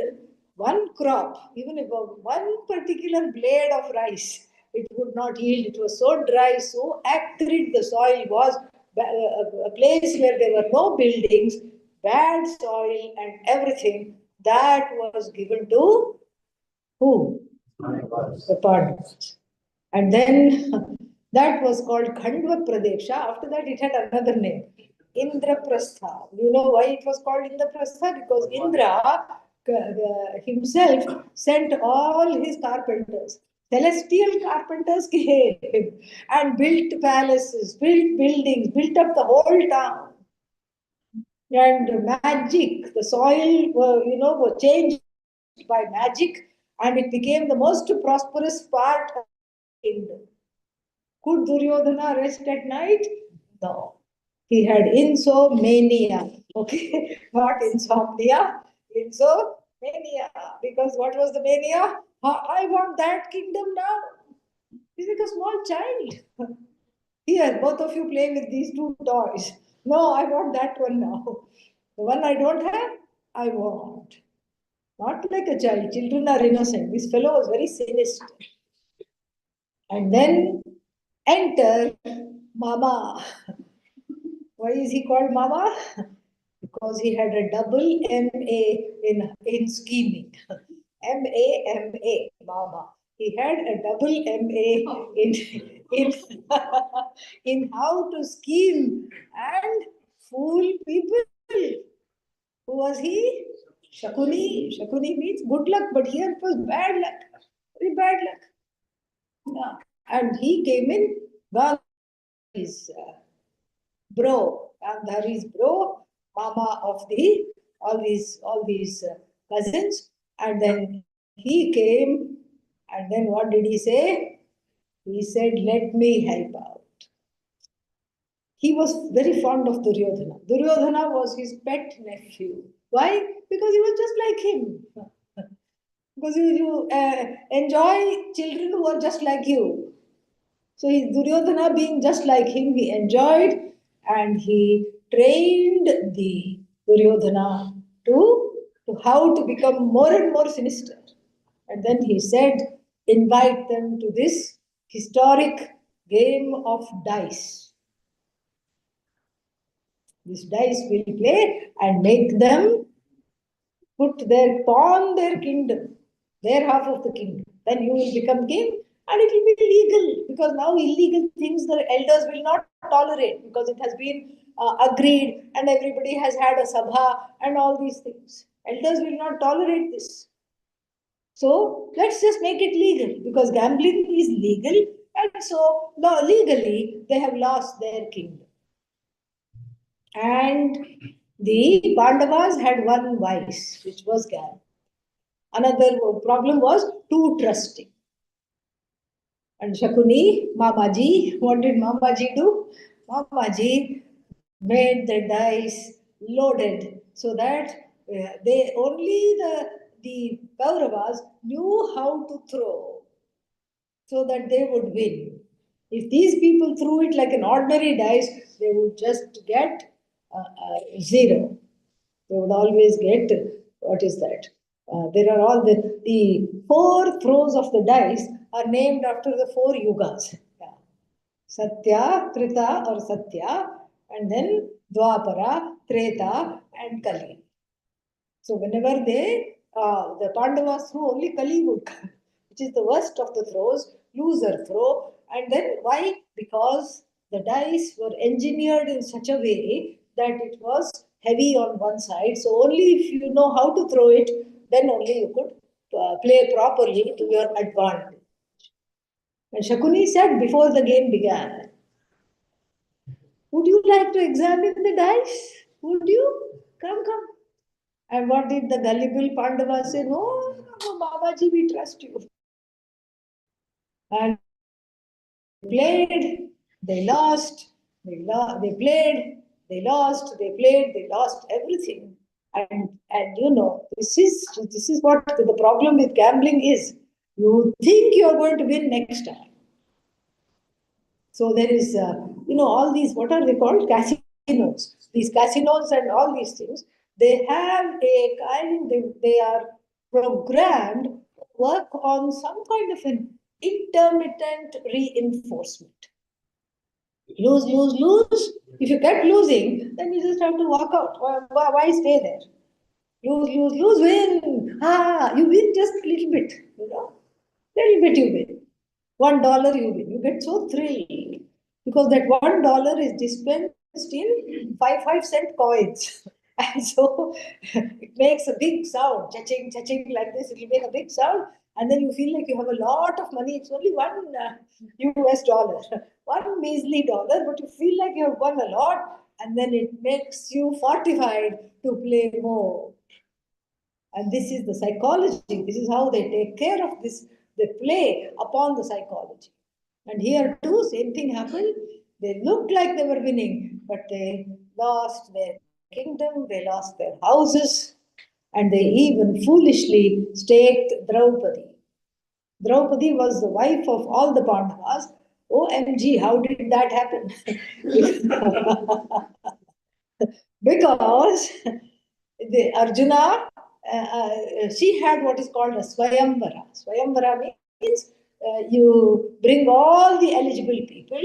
one crop, even if one particular blade of rice, it would not yield. It was so dry, so acrid the soil was, a place where there were no buildings, bad soil and everything, that was given to who? The Pandavas. And then that was called Khandva Pradesha. After that, it had another name, Indraprastha. You know why it was called Indraprastha? Because Indra himself sent all his carpenters. Celestial carpenters came and built palaces, built buildings, built up the whole town. And magic, the soil, was changed by magic, and it became the most prosperous part of the kingdom. Could Duryodhana rest at night? No. He had insomnia. Okay, not insomnia, insomania. Because what was the mania? I want that kingdom now. He's like a small child. Here, both of you play with these two toys. No, I want that one now. The one I don't have, I want. Not like a child. Children are innocent. This fellow was very sinister. And then enter Mama. Why is he called Mama? Because he had a double MA in scheming. MA, Mama. He had a double MA in, in how to scheme and fool people. Who was he? Shakuni. Shakuni means good luck, but here it was bad luck. Very bad luck. Yeah. And he came in, Gandhari's bro, Gandhari's bro, mama of the all these cousins, and then he came, and then what did he say? He said, "Let me help out." He was very fond of Duryodhana. Duryodhana was his pet nephew. Why? Because he was just like him. Because you enjoy children who are just like you. So his Duryodhana being just like him, he enjoyed and he trained the Duryodhana to how to become more and more sinister. And then he said, invite them to this historic game of dice. This dice will play and make them pawn their kingdom, their half of the kingdom. Then you will become king and it will be legal because now illegal things the elders will not tolerate because it has been agreed and everybody has had a sabha and all these things. Elders will not tolerate this. So let's just make it legal because gambling is legal and so legally they have lost their kingdom. And the Pandavas had one vice, which was gambling. Another problem was too trusting. And Shakuni, Mamaji, what did Mamaji do? Mamaji made the dice loaded so that they only the Kauravas knew how to throw so that they would win. If these people threw it like an ordinary dice, they would just get zero. They would always get, what is that? There are all the four throws of the dice are named after the four yugas. Yeah. Satya, Trita or Satya, and then Dwapara, Treta, and Kali. So whenever the Pandavas threw, only Kali would come, which is the worst of the throws, loser throw. And then why? Because the dice were engineered in such a way that it was heavy on one side. So only if you know how to throw it, then only you could play properly to your advantage. And Shakuni said before the game began, would you like to examine the dice? Would you? Come, come. And what did the gullible Pandava say? No, no, Babaji, we trust you. And they played, they lost, they played, they lost, they played, they lost everything. And you know, this is what the problem with gambling is. You think you are going to win next time. So there is, all these, what are they called? Casinos. These casinos and all these things, they have a kind, they are programmed to work on some kind of an intermittent reinforcement. Lose, lose, lose. If you kept losing, then you just have to walk out. Why stay there? Lose, lose, lose, win. You win just a little bit, little bit you win. $1 you win. You get so thrilled because that $1 is dispensed in five cent coins. And so it makes a big sound, cha-ching, cha-ching, like this. It will make a big sound, and then you feel like you have a lot of money. It's only one US dollar, one measly dollar, but you feel like you have won a lot, and then it makes you fortified to play more. And this is the psychology. This is how they take care of this. They play upon the psychology. And here too, same thing happened. They looked like they were winning, but they lost their kingdom, they lost their houses, and they even foolishly staked Draupadi. Draupadi was the wife of all the Pandavas. OMG, how did that happen? Because the Arjuna, she had what is called a Swayamvara. Swayamvara means you bring all the eligible people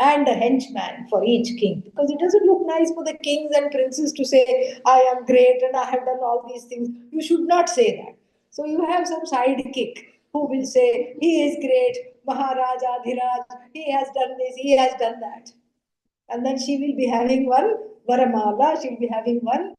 and a henchman for each king, because it doesn't look nice for the kings and princes to say, I am great and I have done all these things. You should not say that. So you have some sidekick who will say, he is great, Maharaja, Dhiraj, he has done this, he has done that. And then she will be having one varamala, she'll be having one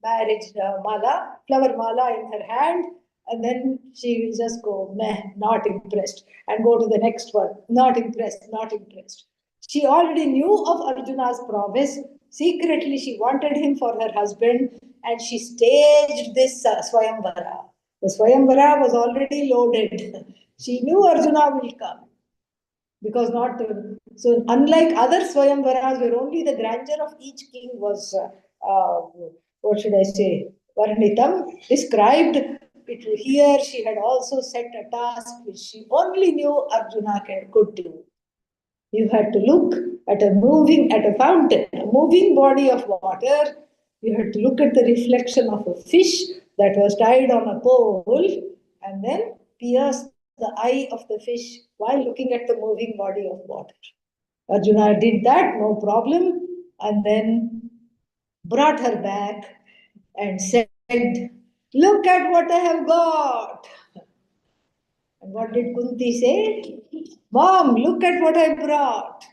marriage mala, flower mala in her hand, and then she will just go, meh, not impressed, and go to the next one, not impressed, not impressed. She already knew of Arjuna's prowess. Secretly, she wanted him for her husband, and she staged this Swayamvara. The Swayamvara was already loaded. She knew Arjuna will come because not so unlike other swayamvaras where only the grandeur of each king was what should I say, varnitam, described. Here she had also set a task which she only knew Arjuna could do. You had to look at a fountain, a moving body of water. You had to look at the reflection of a fish that was tied on a pole, and then pierce the eye of the fish while looking at the moving body of water. Arjuna did that, no problem, and then brought her back and said, look at what I have got. And what did Kunti say? Mom, look at what I brought.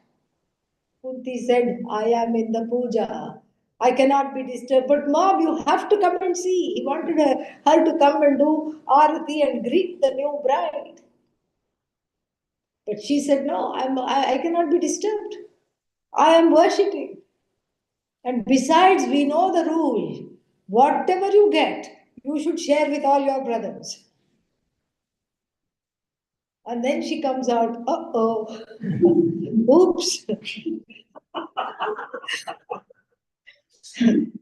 Kunti said, I am in the puja. I cannot be disturbed. But mom, you have to come and see. He wanted her to come and do arati and greet the new bride. But she said, no, I cannot be disturbed. I am worshipping. And besides, we know the rule. Whatever you get, you should share with all your brothers. And then she comes out, uh-oh, oops.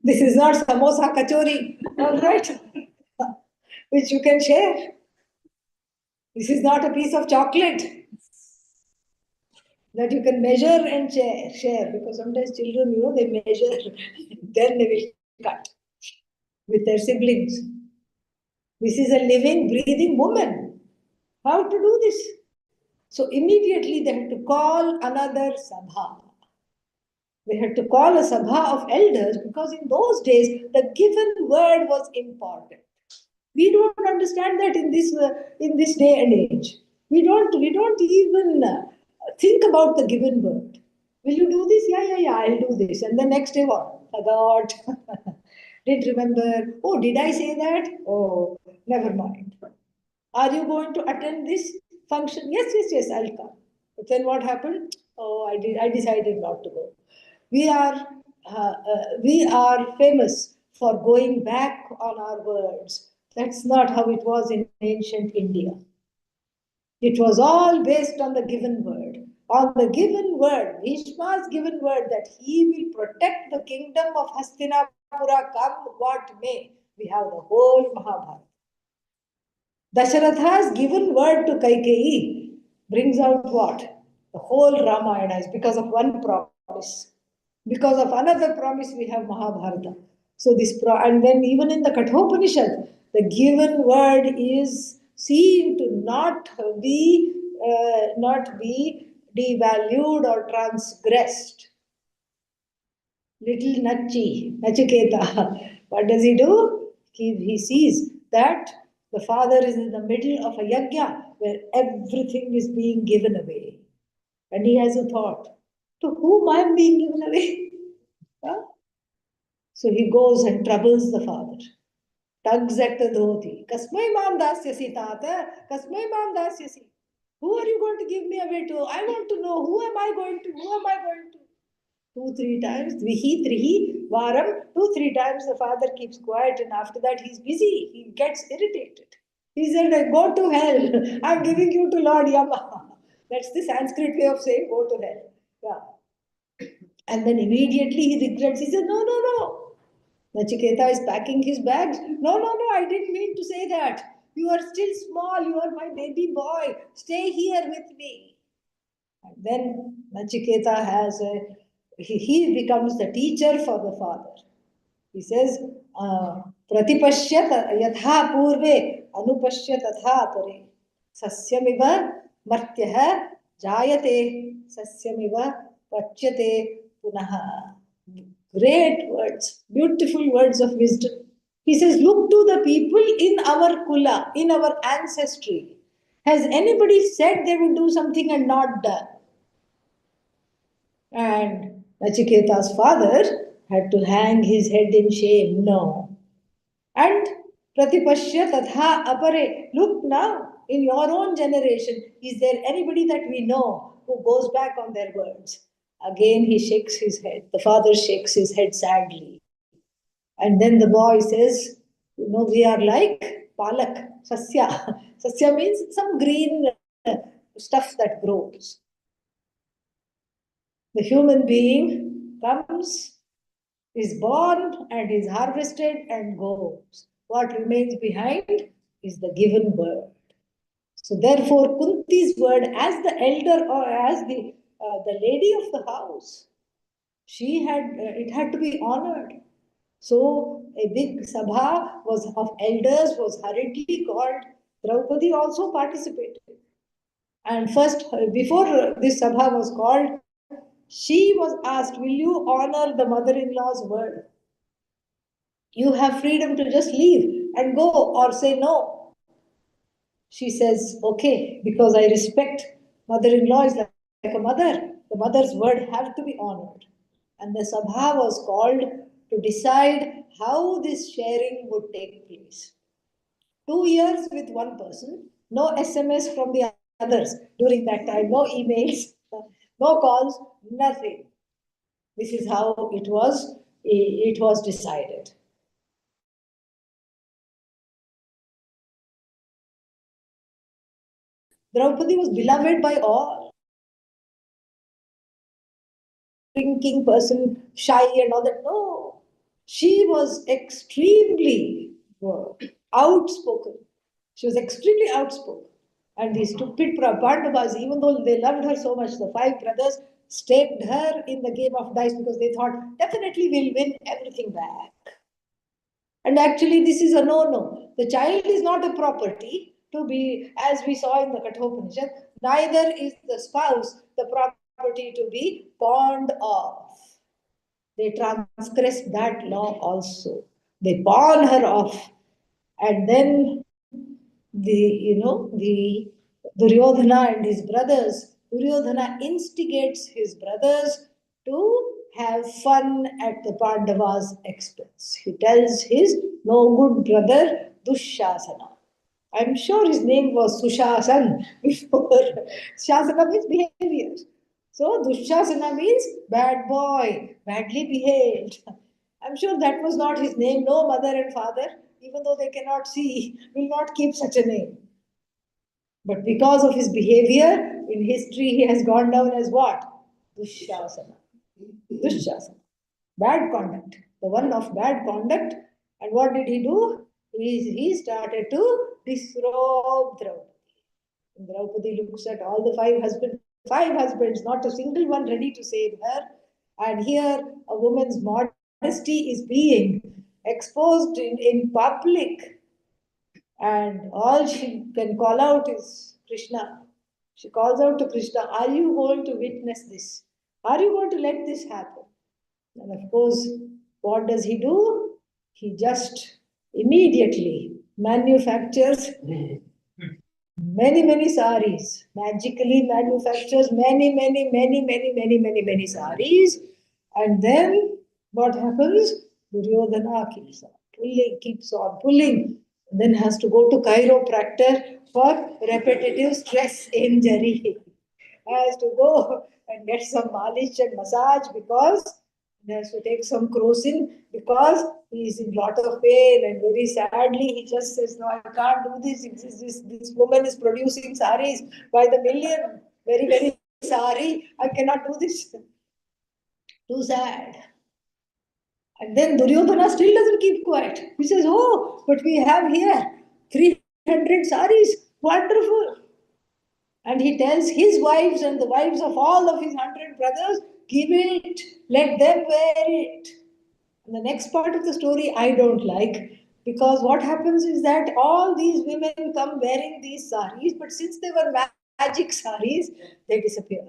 This is not samosa kachori, all right, which you can share. This is not a piece of chocolate that you can measure and share, because sometimes children, they measure, then they will cut with their siblings. This is a living, breathing woman. How to do this? So immediately they had to call another sabha. They had to call a sabha of elders, because in those days the given word was important. We don't understand that in this day and age. We don't even think about the given word. Will you do this? Yeah, I'll do this. And the next day, what? God. Didn't remember. Oh, did I say that? Oh, never mind. Are you going to attend this function? Yes, I'll come. But then what happened? Oh, I decided not to go. We are we are famous for going back on our words. That's not how it was in ancient India. It was all based on the given word. On the given word, Bhishma's given word that he will protect the kingdom of Hastinapur come what may. We have the whole Mahabharata. Dasharatha's given word to Kaikeyi brings out what? The whole Ramayana is because of one promise. Because of another promise, we have Mahabharata. So and then even in the Kathopanishad, the given word is seen to not be devalued or transgressed. Little Nachiketa, what does he do? He sees that the father is in the middle of a yajna where everything is being given away. And he has a thought, to whom I am being given away? Huh? So he goes and troubles the father. Tugs at the dhoti. Kasmai mam dasyasi tata, kasmai mam dasyasi. Who are you going to give me away to? I want to know, who am I going to? Who am I going to? 2-3 times, Dvihi, Trihi, Varam, 2-3 times the father keeps quiet, and after that he's busy. He gets irritated. He said, go to hell. I'm giving you to Lord Yama. That's the Sanskrit way of saying go to hell. Yeah. And then immediately he regrets. He said, no, no, no. Nachiketa is packing his bags. No, no, no, I didn't mean to say that. You are still small. You are my baby boy. Stay here with me. And then Nachiketa he becomes the teacher for the father. He says, Pratipashyat yatha purve anupashya tatha apare. Sasyamiva martyah jayate sasyamiva pachyate punaha. Great words, beautiful words of wisdom. He says, look to the people in our kula, in our ancestry. Has anybody said they would do something and not done? And Nachiketa's father had to hang his head in shame. No. And Pratipashya tatha apare. Look now, in your own generation, is there anybody that we know who goes back on their words? Again, he shakes his head. The father shakes his head sadly. And then the boy says, we are like palak, sasya. Sasya means some green stuff that grows. The human being comes, is born, and is harvested and goes. What remains behind is the given word. So therefore, Kunti's word as the elder or as the lady of the house, it had to be honored. So a big sabha of elders was hurriedly called. Draupadi also participated. And first, before this sabha was called, she was asked, will you honor the mother-in-law's word? You have freedom to just leave and go or say no. She says, okay, because I respect mother-in-law is like a mother. The mother's word have to be honored. And the sabha was called to decide how this sharing would take place. 2 years with one person, no SMS from the others during that time, no emails, no calls, nothing. This is how it was decided. Draupadi was beloved by all. Drinking person, shy and all that. No. She was extremely outspoken. She was extremely outspoken. And these stupid Pandavas, even though they loved her so much, the 5 brothers staked her in the game of dice because they thought, definitely we'll win everything back. And actually, this is a no-no. The child is not a property to be, as we saw in the Kathopanishad, neither is the spouse the property to be pawned off. They transgress that law also. They pawn her off. And then the Duryodhana and his brothers, Duryodhana instigates his brothers to have fun at the Pandavas' expense. He tells his no good brother Dushasana. I'm sure his name was Sushasan before. Shasana means behavior. So Dushasana means bad boy, badly behaved. I'm sure that was not his name. No mother and father, even though they cannot see, will not keep such a name. But because of his behavior, in history he has gone down as what? Dushasana. Dushasana. Bad conduct. the one of bad conduct. And what did he do? He started to disrobe Draupadi. And Draupadi looks at all the five husbands, not a single one ready to save her. And here a woman's modesty is being exposed in public, and all she can call out is Krishna. She calls out to Krishna, are you going to witness this? Are you going to let this happen? And of course, what does he do? He just immediately manufactures many saris, magically manufactures many saris. And then what happens? Duryodhana keeps on pulling, then has to go to chiropractor for repetitive stress injury. Has to go and get some malish and massage because he has to take some crocin because he is in lot of pain, and very sadly he just says, no, I can't do this. This woman is producing saris by the million. Very sorry, I cannot do this. Too sad. And then Duryodhana still doesn't keep quiet. He says, oh, but we have here 300 saris. Wonderful. And he tells his wives and the wives of all of his 100 brothers, give it, let them wear it. And the next part of the story I don't like, because what happens is that all these women come wearing these saris, but since they were magic saris, they disappear,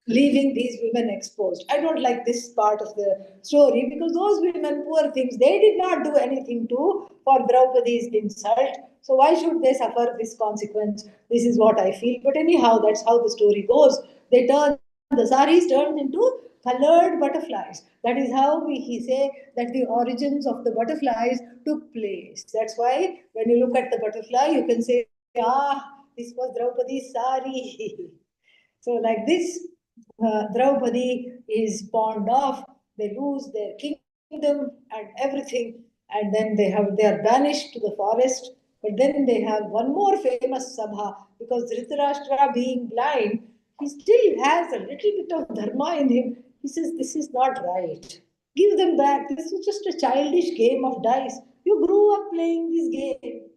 leaving these women exposed. I don't like this part of the story because those women, poor things, they did not do anything to for Draupadi's insult. So why should they suffer this consequence? This is what I feel. But anyhow, that's how the story goes. They turn the saris turned into colored butterflies. That is how he say that the origins of the butterflies took place. That's why when you look at the butterfly, you can say, ah, this was Draupadi's sari. So like this, Draupadi is pawned off. They lose their kingdom and everything, and then they are banished to the forest. But then they have one more famous sabha because Dhritarashtra, being blind, he still has a little bit of dharma in him. He says, "This is not right. Give them back. This is just a childish game of dice. You grew up playing this game.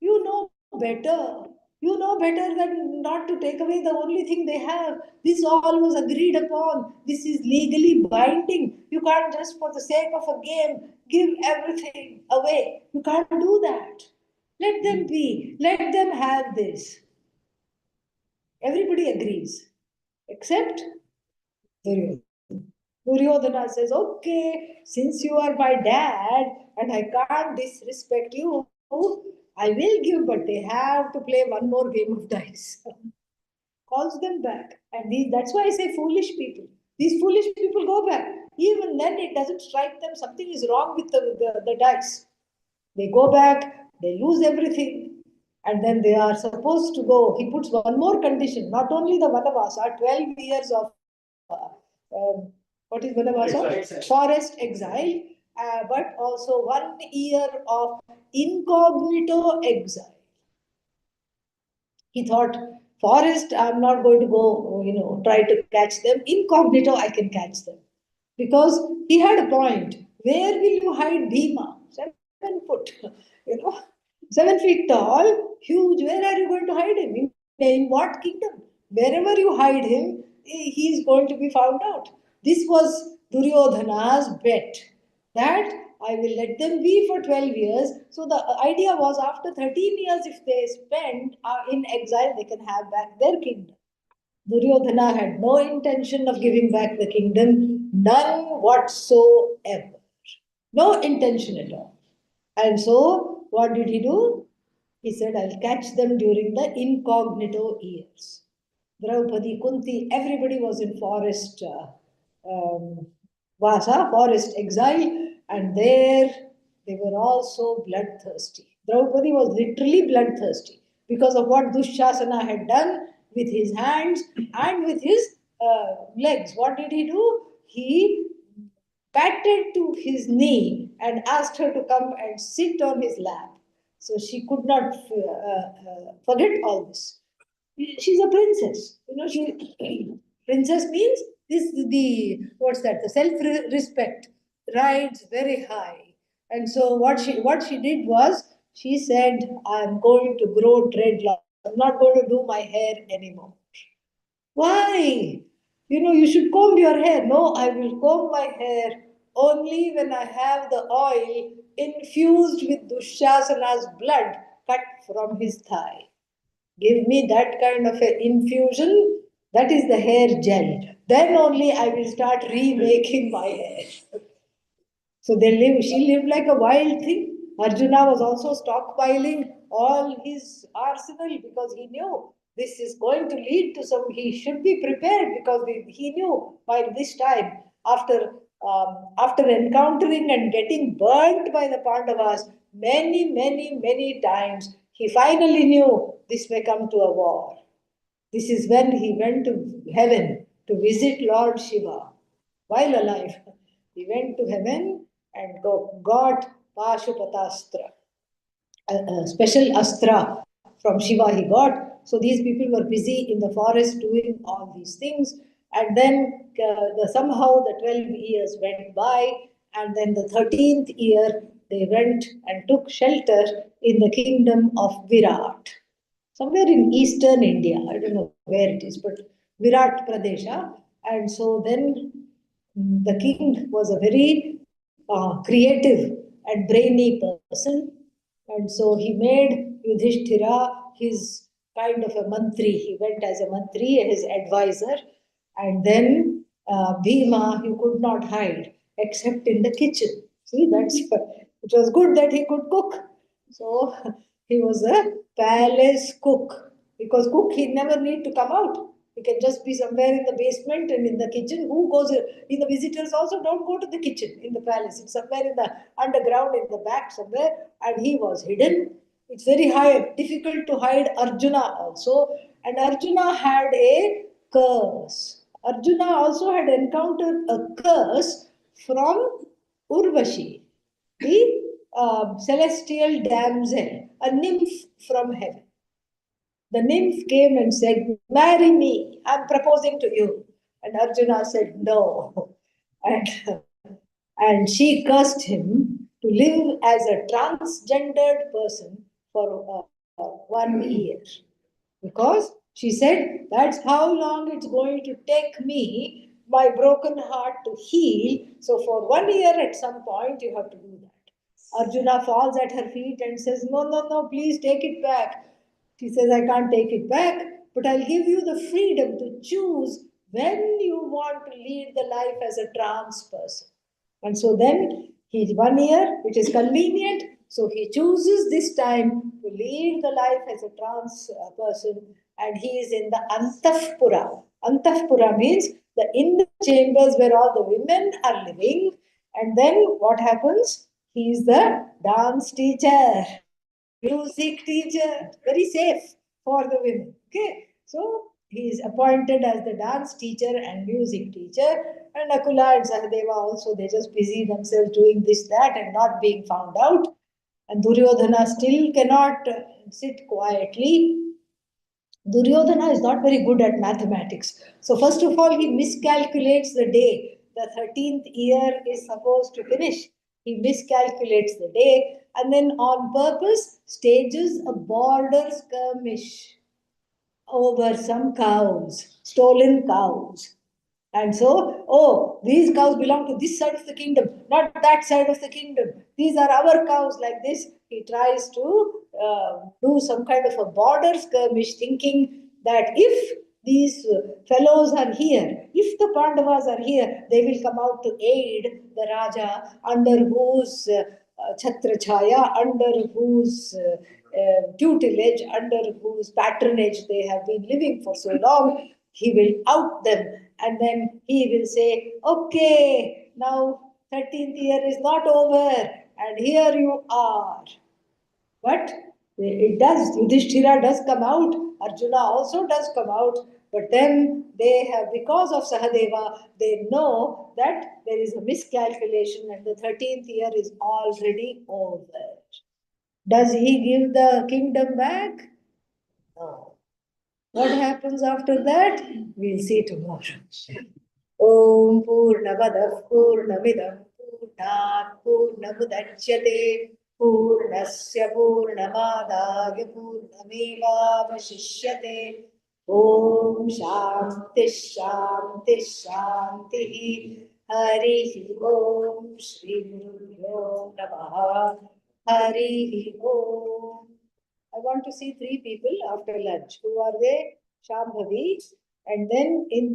You know better. You know better than not to take away the only thing they have. This all was agreed upon. This is legally binding. You can't just for the sake of a game give everything away. You can't do that. Let them be. Let them have this." Everybody agrees, except Duryodhana. Duryodhana says, okay, since you are my dad and I can't disrespect you, I will give, but they have to play one more game of dice. Calls them back. And that's why I say foolish people. These foolish people go back. Even then, it doesn't strike them something is wrong with the dice. They go back, they lose everything, and then they are supposed to go. He puts one more condition, not only the Vanavasa, 12 years of uh, what is Vanavasa? Forest exile, but also 1 year of incognito exile. He thought, forest, I'm not going to go, try to catch them. Incognito, I can catch them. Because he had a point. Where will you hide Bhima? 7 foot, 7 feet tall, huge. Where are you going to hide him? In what kingdom? Wherever you hide him, he is going to be found out. This was Duryodhana's bet, that I will let them be for 12 years. So the idea was after 13 years, if they spend in exile, they can have back their kingdom. Duryodhana had no intention of giving back the kingdom, none whatsoever. No intention at all. And so, what did he do? He said, I'll catch them during the incognito years. Draupadi, Kunti, everybody was in forest Vasa, forest exile, and there they were also bloodthirsty. Draupadi was literally bloodthirsty because of what Dushasana had done with his hands and with his legs. What did he do? He patted to his knee and asked her to come and sit on his lap. So she could not forget all this. She's a princess. She princess means this the what's that? The self-respect. rides very high. And so what she did was, she said, I'm going to grow dreadlocks. I'm not going to do my hair anymore. Why? You should comb your hair. No, I will comb my hair only when I have the oil infused with Dushasana's blood cut from his thigh. Give me that kind of an infusion. That is the hair gel. Then only I will start remaking my hair. So she lived like a wild thing. Arjuna was also stockpiling all his arsenal because he knew this is going to lead to some, he should be prepared because he knew by this time, after encountering and getting burnt by the Pandavas many, many, many times, he finally knew this may come to a war. This is when he went to heaven to visit Lord Shiva while alive. He went to heaven and got Pashupatastra, a special astra from Shiva he got. So these people were busy in the forest doing all these things. And then somehow the 12 years went by. And then the 13th year, they went and took shelter in the kingdom of Virat, somewhere in eastern India. I don't know where it is, but Virat Pradesha. And so then the king was a very creative and brainy person. And so he made Yudhishthira his kind of a mantri. He went as a mantri, his advisor. And then Bhima, he could not hide except in the kitchen. See, it was good that he could cook. So he was a palace cook, because cook he never need to come out. He can just be somewhere in the basement and in the kitchen. Who goes in the visitors also don't go to the kitchen in the palace. It's somewhere in the underground in the back somewhere, and he was hidden. It's very high, difficult to hide Arjuna also, and Arjuna had a curse. Arjuna also had encountered a curse from Urvashi, the celestial damsel, a nymph from heaven. The nymph came and said, marry me, I'm proposing to you. And Arjuna said, no. And, and she cursed him to live as a transgendered person for 1 year. Because she said, that's how long it's going to take me, my broken heart, to heal. So for 1 year at some point, you have to do that. Arjuna falls at her feet and says, no, no, no, please take it back. She says, I can't take it back, but I'll give you the freedom to choose when you want to lead the life as a trans person. And so then he's 1 year, which is convenient. So he chooses this time to lead the life as a trans person, and he is in the Antafpura. Antafpura means the inner chambers where all the women are living. And then what happens? He is the dance teacher, music teacher, very safe for the women. Okay, so he is appointed as the dance teacher and music teacher. And Akula and Sahadeva also, they just busy themselves doing this, that, and not being found out. And Duryodhana still cannot sit quietly. Duryodhana is not very good at mathematics. So, first of all, he miscalculates the day. The 13th year is supposed to finish. He miscalculates the day and then, on purpose, stages a border skirmish over some cows, stolen cows. And so, oh, these cows belong to this side of the kingdom, not that side of the kingdom. These are our cows, like this. He tries to do some kind of a border skirmish, thinking that if these fellows are here, if the Pandavas are here, they will come out to aid the Raja, under whose Chhatra Chaya, under whose tutelage, under whose patronage they have been living for so long. He will out them, and then he will say, okay, now 13th year is not over, and here you are. But it does, Yudhishthira does come out, Arjuna also does come out, but then they have, because of Sahadeva, they know that there is a miscalculation and the 13th year is already over. Does he give the kingdom back? No. What happens after that? We'll see tomorrow. Om Purnamadav Purnamidam पूर्णात् पूर्णमुदच्यते पूर्णस्य पूर्णमादाय पूर्णमेवावशिष्यते ॐ शान्ति शान्ति शान्तिः हरिः ॐ श्री गुरुभ्यो नमः हरिः ॐ I want to see three people after lunch. Who are they? Shambhavi. And then in the